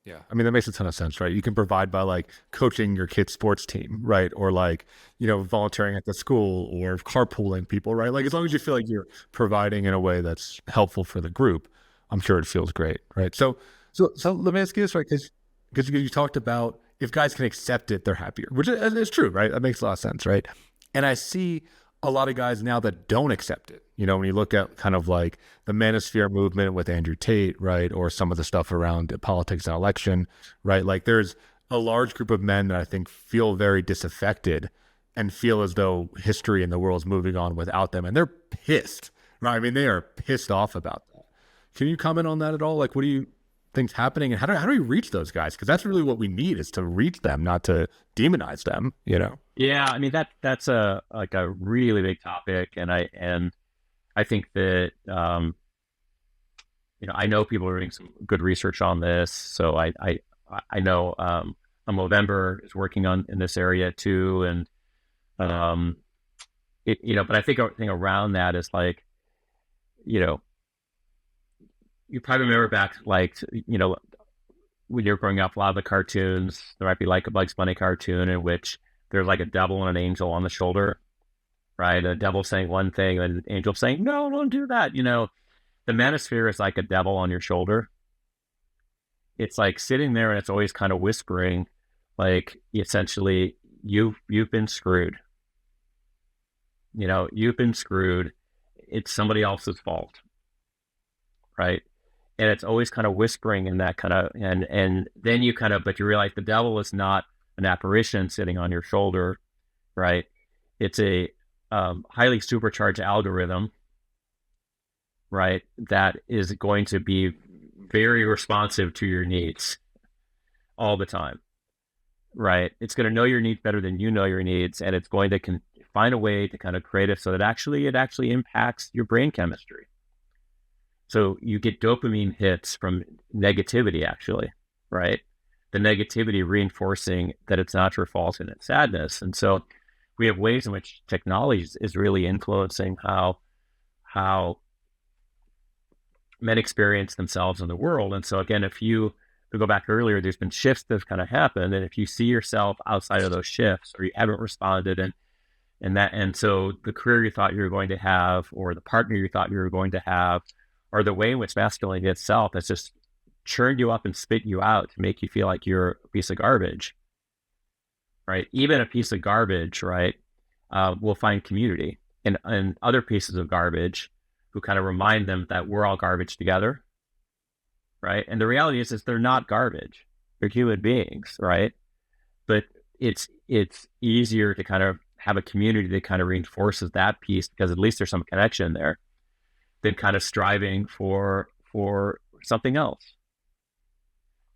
Yeah. I mean, that makes a ton of sense, right? You can provide by like coaching your kid's sports team, right? Or like, volunteering at the school or carpooling people, right? Like as long as you feel like you're providing in a way that's helpful for the group, I'm sure it feels great, right? So let me ask you this, right? Because you talked about if guys can accept it, they're happier, which is true, right? That makes a lot of sense, right? And I see a lot of guys now that don't accept it. When you look at kind of like the Manosphere movement with Andrew Tate, right? Or some of the stuff around politics and election, right? Like there's a large group of men that I think feel very disaffected and feel as though history and the world's moving on without them. And they're pissed, right? I mean, they are pissed off about that. Can you comment on that at all? Like, what do you think's happening and how do we reach those guys? Because that's really what we need, is to reach them, not to demonize them, Yeah, I mean that's a really big topic, and I think that I know people are doing some good research on this. So I know Movember is working in this area too, and but I think a thing around that is like, you probably remember back like when you're growing up, a lot of the cartoons, there might be like a Bugs Bunny cartoon in which there's like a devil and an angel on the shoulder, right? A devil saying one thing and an angel saying, no, don't do that. The Manosphere is like a devil on your shoulder. It's like sitting there and it's always kind of whispering, like essentially, you've been screwed. You've been screwed. It's somebody else's fault, right? And it's always kind of whispering in that kind of, and then but you realize the devil is not an apparition sitting on your shoulder, right? It's a highly supercharged algorithm, right? That is going to be very responsive to your needs all the time, right? It's going to know your needs better than you know your needs, and it's going to find a way to kind of create it so that it actually impacts your brain chemistry. So you get dopamine hits from negativity, actually, right? The negativity reinforcing that it's not your fault and it's sadness. And so we have ways in which technology is really influencing how men experience themselves in the world. And so again, to go back earlier, there's been shifts that have kind of happened. And if you see yourself outside of those shifts, or you haven't responded, and so the career you thought you were going to have, or the partner you thought you were going to have, or the way in which masculinity itself has just churned you up and spit you out to make you feel like you're a piece of garbage, right? Even a piece of garbage, right, will find community in other pieces of garbage who kind of remind them that we're all garbage together, right? And the reality is they're not garbage. They're human beings, right? But it's easier to kind of have a community that kind of reinforces that piece, because at least there's some connection there, than kind of striving for something else.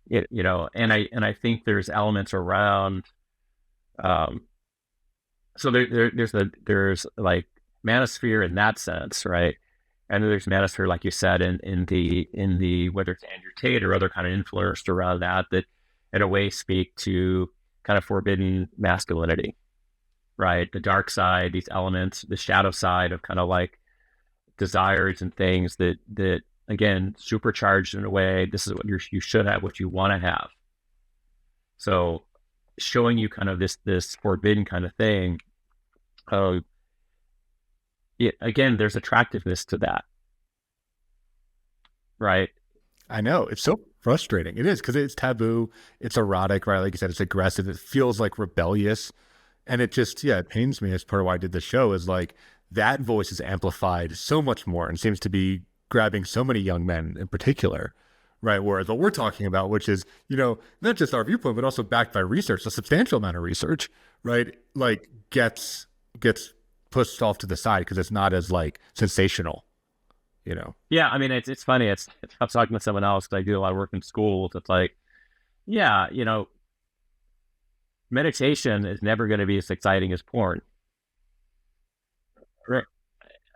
And I think there's elements around so there's like Manosphere in that sense, right? And then there's Manosphere, like you said, in the whether it's Andrew Tate or other kind of influencers around that in a way speak to kind of forbidden masculinity, right? The dark side, these elements, the shadow side of kind of like desires and things that again supercharged in a way. This is what you should have, what you want to have. So showing you kind of this forbidden kind of thing. Again, there's attractiveness to that, right? I know, it's so frustrating. It is, because it's taboo, it's erotic, right? Like you said, it's aggressive, it feels like rebellious. And it just, yeah, it pains me as part of why I did the show is like that voice is amplified so much more and seems to be grabbing so many young men in particular, right? Whereas what we're talking about, which is, not just our viewpoint, but also backed by research, a substantial amount of research, right? Like gets pushed off to the side because it's not as like sensational, Yeah, I mean, it's funny. I was talking to someone else because I do a lot of work in schools. It's like, yeah, meditation is never going to be as exciting as porn. Right.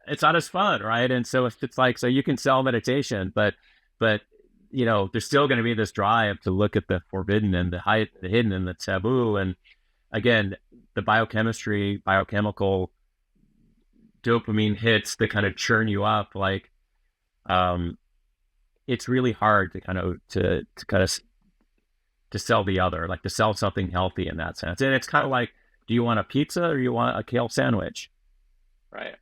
It's not as fun, right? And so it's like, so you can sell meditation, but there's still going to be this drive to look at the forbidden and the hidden and the taboo. And again, the biochemical dopamine hits that kind of churn you up. Like, it's really hard to sell the other, like to sell something healthy in that sense. And it's kind of like, do you want a pizza or you want a kale sandwich? Right.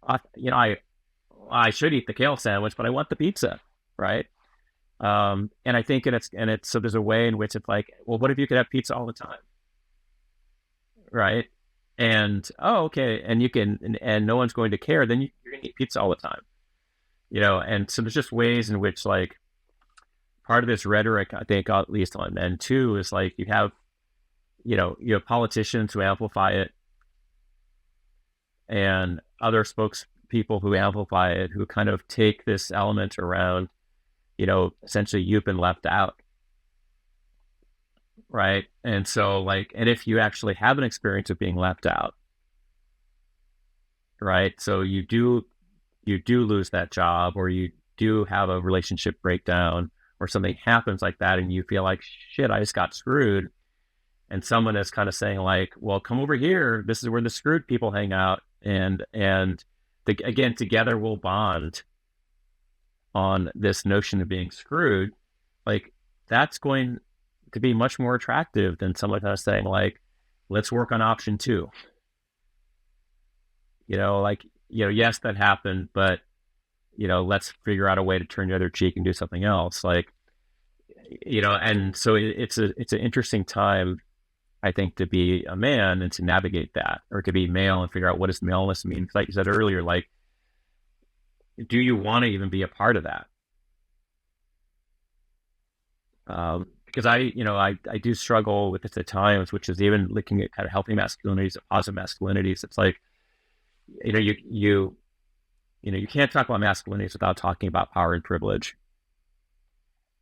I should eat the kale sandwich, but I want the pizza. Right. And I think, so there's a way in which it's like, well, what if you could have pizza all the time? Right. And, oh, okay. And you can, and no one's going to care. Then you're going to eat pizza all the time, and so there's just ways in which like part of this rhetoric, I think, at least on men too, is like you have politicians who amplify it and other spokespeople who amplify it, who kind of take this element around, essentially you've been left out. Right. And so like, and if you actually have an experience of being left out, right. So you do lose that job, or you do have a relationship breakdown, or something happens like that, and you feel like, shit, I just got screwed. And someone is kind of saying like, well, come over here. This is where the screwed people hang out. And again, together we'll bond on this notion of being screwed. Like, that's going to be much more attractive than someone kind of saying like, let's work on option 2. Yes, that happened, but let's figure out a way to turn the other cheek and do something else. Like, and so it's an interesting time, I think, to be a man and to navigate that, or to be male and figure out what does maleness mean. Like you said earlier, like, do you want to even be a part of that? Because I do struggle with this at times, which is even looking at kind of healthy masculinities and positive masculinities. It's like, you can't talk about masculinities without talking about power and privilege.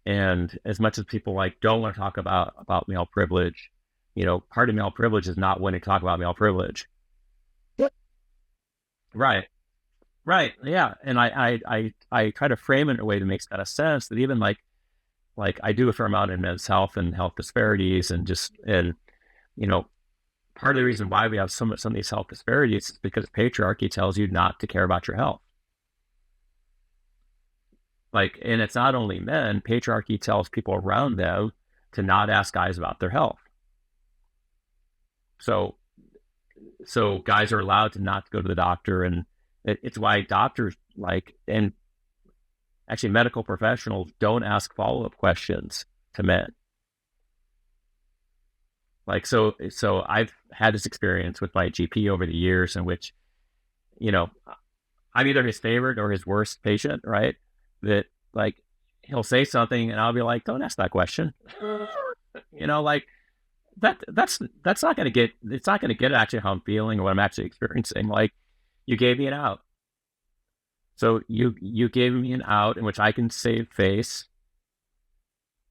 And as much as people like don't want to talk about male privilege, part of male privilege is not wanting to talk about male privilege. Yep. Right. Yeah. And I try to frame it in a way that makes kind of sense, that even like I do a fair amount in men's health and health disparities, and part of the reason why we have some of these health disparities is because patriarchy tells you not to care about your health. Like, and it's not only men, patriarchy tells people around them to not ask guys about their health. So guys are allowed to not go to the doctor, and it's why doctors and actually medical professionals don't ask follow-up questions to men. Like, so I've had this experience with my GP over the years in which, I'm either his favorite or his worst patient, right? That like, he'll say something and I'll be like, don't ask that question. Like that's not going to get, it's not going to get actually how I'm feeling or what I'm actually experiencing. Like, you gave me an out. So you gave me an out in which I can save face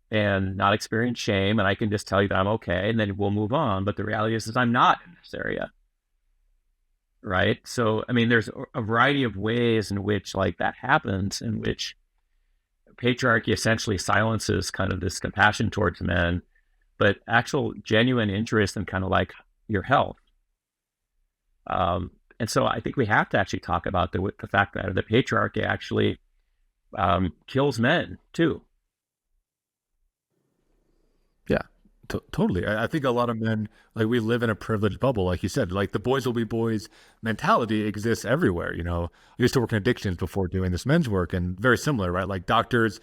and not experience shame, and I can just tell you that I'm okay, and then we'll move on. But the reality is I'm not in this area, right? So, I mean, there's a variety of ways in which like that happens, in which patriarchy essentially silences kind of this compassion towards men, but actual genuine interest in kind of like your health. And so I think we have to actually talk about the fact that the patriarchy actually kills men too. Yeah, totally. I think a lot of men, like, we live in a privileged bubble, like you said. Like, the boys will be boys mentality exists everywhere. I used to work in addictions before doing this men's work, and very similar, right? Like, doctors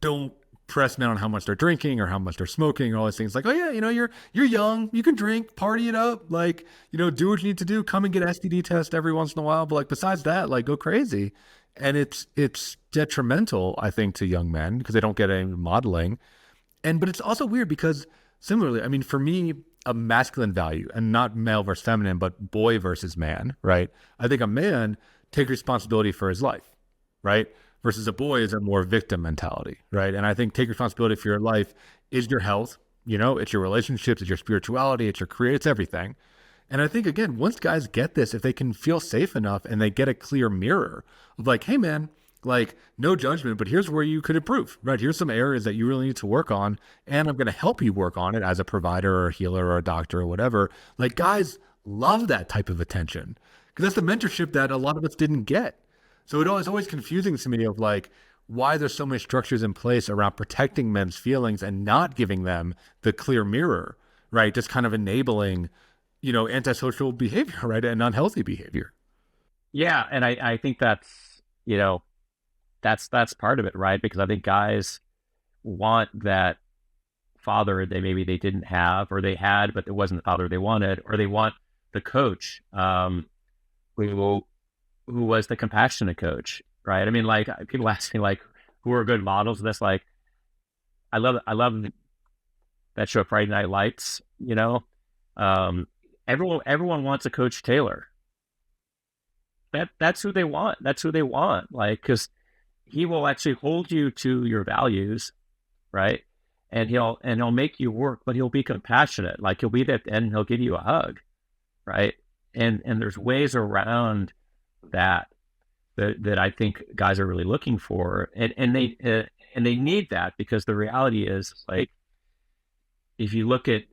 don't press men on how much they're drinking or how much they're smoking or all these things. Like, oh yeah, you're young, you can drink, party it up, like, do what you need to do, come and get STD test every once in a while. But like, besides that, like, go crazy. And it's detrimental, I think, to young men because they don't get any modeling. But it's also weird because similarly, I mean, for me, a masculine value, and not male versus feminine, but boy versus man, right? I think a man takes responsibility for his life, right? Versus a boy is a more victim mentality, right? And I think take responsibility for your life is your health, it's your relationships, it's your spirituality, it's your career, it's everything. And I think, again, once guys get this, if they can feel safe enough and they get a clear mirror of like, hey, man, like, no judgment, but here's where you could improve, right? Here's some areas that you really need to work on, and I'm going to help you work on it as a provider or a healer or a doctor or whatever. Like, guys love that type of attention because that's the mentorship that a lot of us didn't get. So it's always confusing to me of like, why there's so many structures in place around protecting men's feelings and not giving them the clear mirror, right? Just kind of enabling, antisocial behavior, right? And unhealthy behavior. Yeah. And I think that's, that's part of it, right? Because I think guys want that father that maybe they didn't have, or they had, but it wasn't the father they wanted, or they want the coach who was the compassionate coach, right? I mean, like, people ask me like, who are good models of this? Like, I love that show Friday Night Lights. Everyone wants a Coach Taylor. That's who they want. That's who they want. Like, because he will actually hold you to your values, right? And he'll make you work, but he'll be compassionate. Like, he'll be there at the end and he'll give you a hug, right? And there's ways around that I think guys are really looking for, and they need that, because the reality is, like, if you look at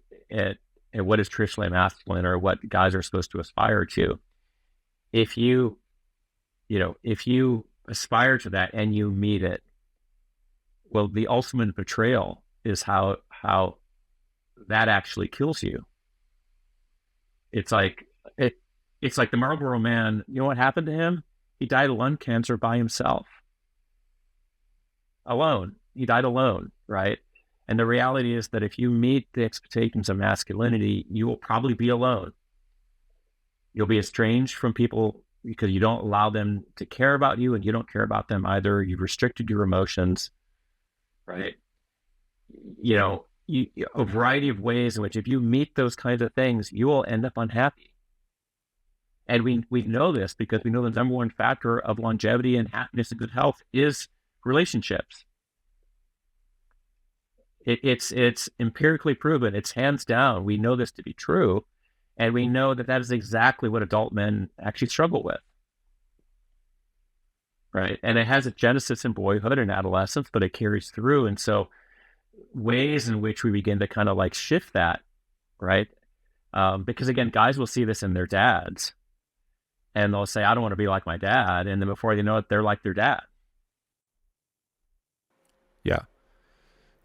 what is traditionally masculine or what guys are supposed to aspire to, if you aspire to that and you meet it, well, the ultimate betrayal is how that actually kills you. It's like the Marlboro Man. You know what happened to him? He died of lung cancer by himself. Alone. He died alone, right? And the reality is that if you meet the expectations of masculinity, you will probably be alone. You'll be estranged from people because you don't allow them to care about you, and you don't care about them either. You've restricted your emotions, right? A variety of ways in which, if you meet those kinds of things, you will end up unhappy. And we know this because we know the number one factor of longevity and happiness and good health is relationships. It's empirically proven. It's hands down. We know this to be true. And we know that is exactly what adult men actually struggle with. Right. And it has a genesis in boyhood and adolescence, but it carries through. And so ways in which we begin to kind of like shift that, right? Because again, guys will see this in their dads, and they'll say, I don't want to be like my dad. And then before they know it, they're like their dad. Yeah.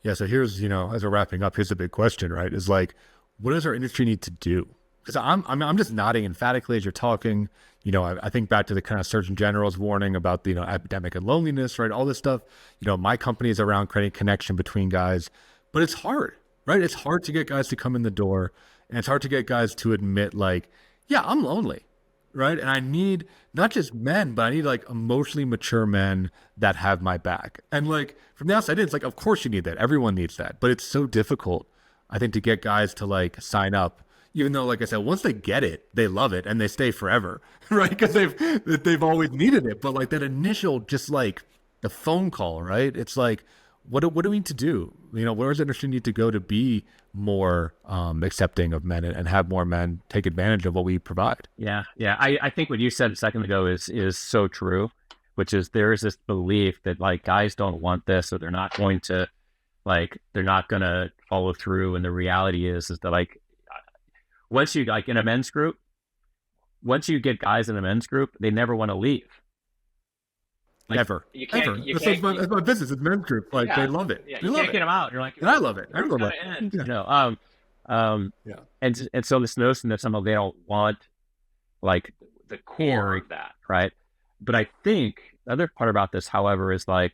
Yeah. So here's, as we're wrapping up, here's the big question, right? Is like, what does our industry need to do? Because I'm just nodding emphatically as you're talking. I think back to the kind of Surgeon General's warning about the, epidemic of loneliness, right? All this stuff. My company is around creating connection between guys, but it's hard, right? It's hard to get guys to come in the door, and it's hard to get guys to admit, like, yeah, I'm lonely, right? And I need not just men, but I need like emotionally mature men that have my back. And like from the outside in, it's like, of course you need that. Everyone needs that. But it's so difficult, I think, to get guys to like sign up, even though, like I said, once they get it, they love it and they stay forever, right? Because they've always needed it. But like that initial, just like the phone call, right? It's like, what do we need to do? Where does the industry need to go to be more accepting of men and have more men take advantage of what we provide? Yeah. I think what you said a second ago is so true, which is there is this belief that like guys don't want this, or they're not going to follow through. And the reality is that like, once you like in a men's group, once you get guys in a men's group, they never want to leave. Like, ever. That's my business. It's men's group. Like, yeah, they love it. Yeah, you can't get them out. You're like, and I love it. I love it. Yeah. And so this notion that somehow they don't want like the core of that, right? But I think the other part about this, however, is like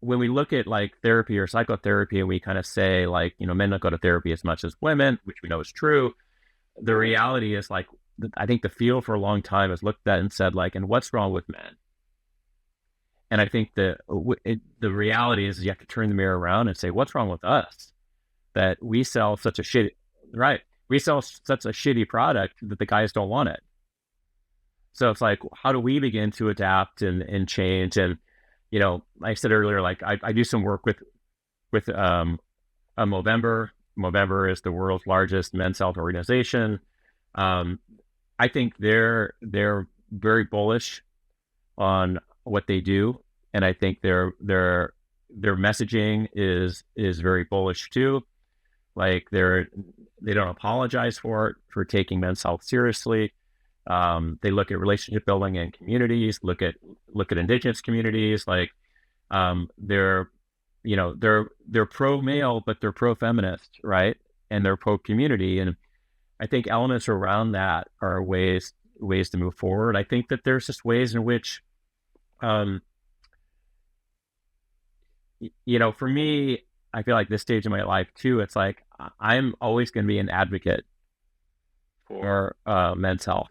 when we look at like therapy or psychotherapy and we kind of say like, men don't go to therapy as much as women, which we know is true. The reality is like, I think the field for a long time has looked at and said like, and what's wrong with men? And I think the reality is you have to turn the mirror around and say, what's wrong with us? That we sell such a shitty, right? We sell such a shitty product that the guys don't want it. So it's like, how do we begin to adapt and change? And, like I said earlier, like I do some work with a Movember. Movember is the world's largest men's health organization. I think they're very bullish on what they do, and I think their messaging is very bullish too. Like they don't apologize for taking men's health seriously. They look at relationship building in communities, look at indigenous communities. Like they're pro male, but they're pro feminist, right? And they're pro community. And I think elements around that are ways to move forward. I think that there's just ways in which, for me, I feel like this stage of my life too, it's like I'm always going to be an advocate for men's health.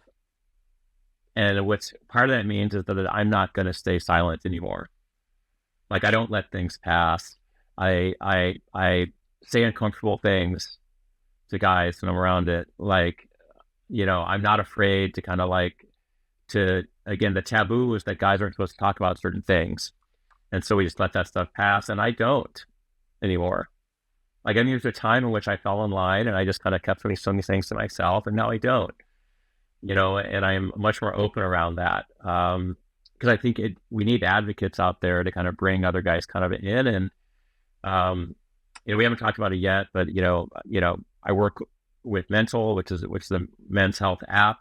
And what's part of that means is that I'm not going to stay silent anymore. Like I don't let things pass. I say uncomfortable things to guys when I'm around it. Like, I'm not afraid to kind of like again, the taboo is that guys aren't supposed to talk about certain things. And so we just let that stuff pass, and I don't anymore. Like I mean, there's a time in which I fell in line and I just kind of kept some of these things to myself, and now I don't. And I'm much more open around that. Because I think we need advocates out there to kind of bring other guys kind of in. And, we haven't talked about it yet, but, I work with Mental, which is the men's health app.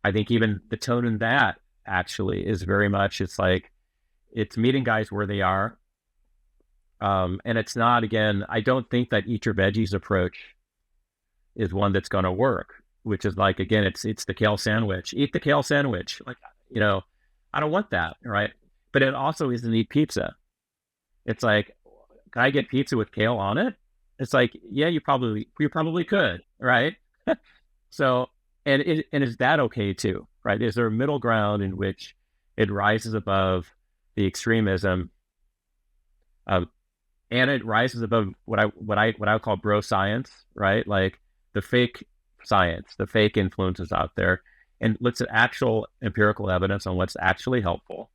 I think even the tone in that actually is very much, it's like, it's meeting guys where they are. And it's not, again, I don't think that eat your veggies approach is one that's going to work, which is like, again, it's the kale sandwich. Eat the kale sandwich. Like, I don't want that, right? But it also isn't eat pizza. It's like, can I get pizza with kale on it? It's like, yeah, you probably could, right? So, and is that okay too, right? Is there a middle ground in which it rises above the extremism, and it rises above what I would call bro science, right? Like the fake science, the fake influences out there, and looks at actual empirical evidence on what's actually helpful,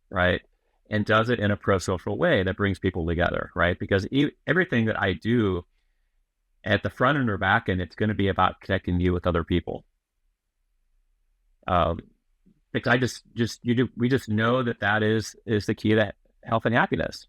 right? And does it in a pro-social way that brings people together, right? Because everything that I do at the front end or back end, it's going to be about connecting you with other people. Because we just know that is the key to health and happiness.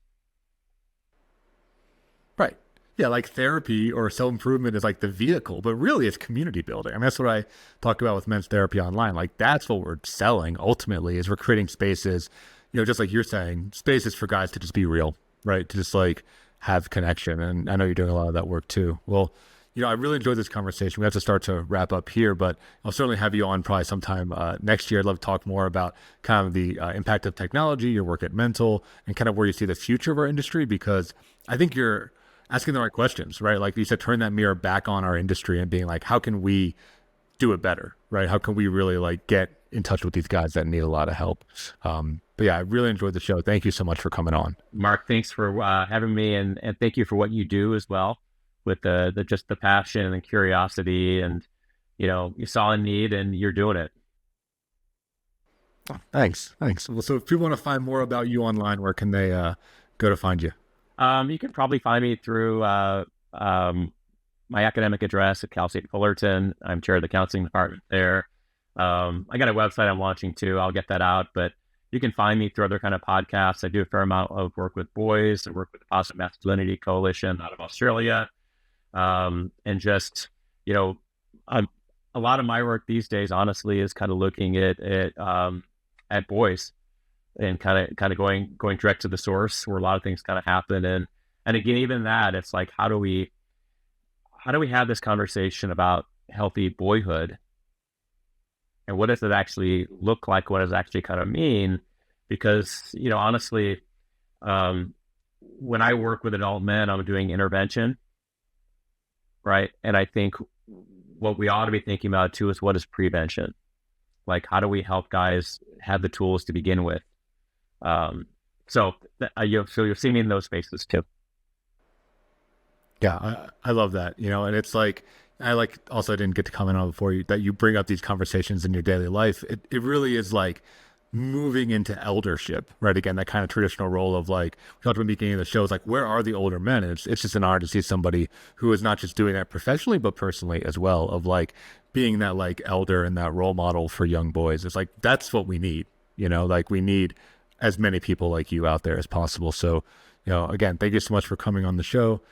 Right. Yeah, like therapy or self-improvement is like the vehicle, but really it's community building. I mean, that's what I talk about with men's therapy online. Like that's what we're selling ultimately, is we're creating spaces, just like you're saying, spaces for guys to just be real, right? To just like have connection. And I know you're doing a lot of that work too. Well, I really enjoyed this conversation. We have to start to wrap up here, but I'll certainly have you on probably sometime next year. I'd love to talk more about kind of the impact of technology, your work at Mental, and kind of where you see the future of our industry, because I think you're asking the right questions, right? Like you said, turn that mirror back on our industry and being like, how can we do it better, right? How can we really like get in touch with these guys that need a lot of help? But yeah, I really enjoyed the show. Thank you so much for coming on. Mark, thanks for having me, and thank you for what you do as well, with the passion and curiosity, and you saw a need and you're doing it. Oh, thanks. Well, so if people want to find more about you online, where can they go to find you? You can probably find me through my academic address at Cal State Fullerton. I'm chair of the counseling department there. I got a website I'm launching too. I'll get that out, but you can find me through other kind of podcasts. I do a fair amount of work with boys. I work with the Positive Masculinity Coalition out of Australia. And just, a lot of my work these days, honestly, is kind of looking at boys, and kind of going direct to the source where a lot of things kind of happen. And again, even that, it's like, how do we have this conversation about healthy boyhood, and what does it actually look like? What does it actually kind of mean? Because, honestly, When I work with adult men, I'm doing intervention, right? And I think what we ought to be thinking about too is what is prevention? Like, how do we help guys have the tools to begin with? So you're seeing me in those spaces too. Yeah, I love that, and it's like, also I didn't get to comment on before that you bring up these conversations in your daily life. It really is like moving into eldership, right? Again, that kind of traditional role of like, we talked at the beginning of the show, is like, where are the older men? And it's just an honor to see somebody who is not just doing that professionally, but personally as well, of like being that like elder and that role model for young boys. It's like, that's what we need, like we need as many people like you out there as possible. So, again, thank you so much for coming on the show.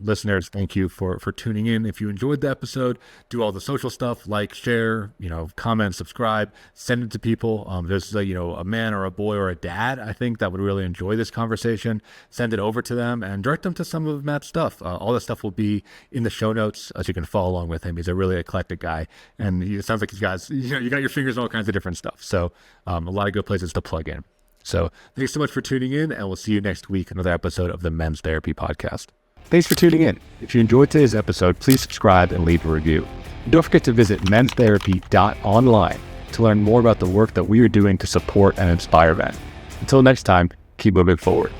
Listeners, thank you for tuning in. If you enjoyed the episode, do all the social stuff, like, share, comment, subscribe, send it to people. There's a man or a boy or a dad, I think, that would really enjoy this conversation. Send it over to them and direct them to some of Matt's stuff. All the stuff will be in the show notes, so you can follow along with him. He's a really eclectic guy, and it sounds like he's got, you got your fingers in all kinds of different stuff. So a lot of good places to plug in. So thanks so much for tuning in, and we'll see you next week, another episode of the Men's Therapy Podcast. Thanks for tuning in. If you enjoyed today's episode, please subscribe and leave a review. And don't forget to visit menstherapy.online to learn more about the work that we are doing to support and inspire men. Until next time, keep moving forward.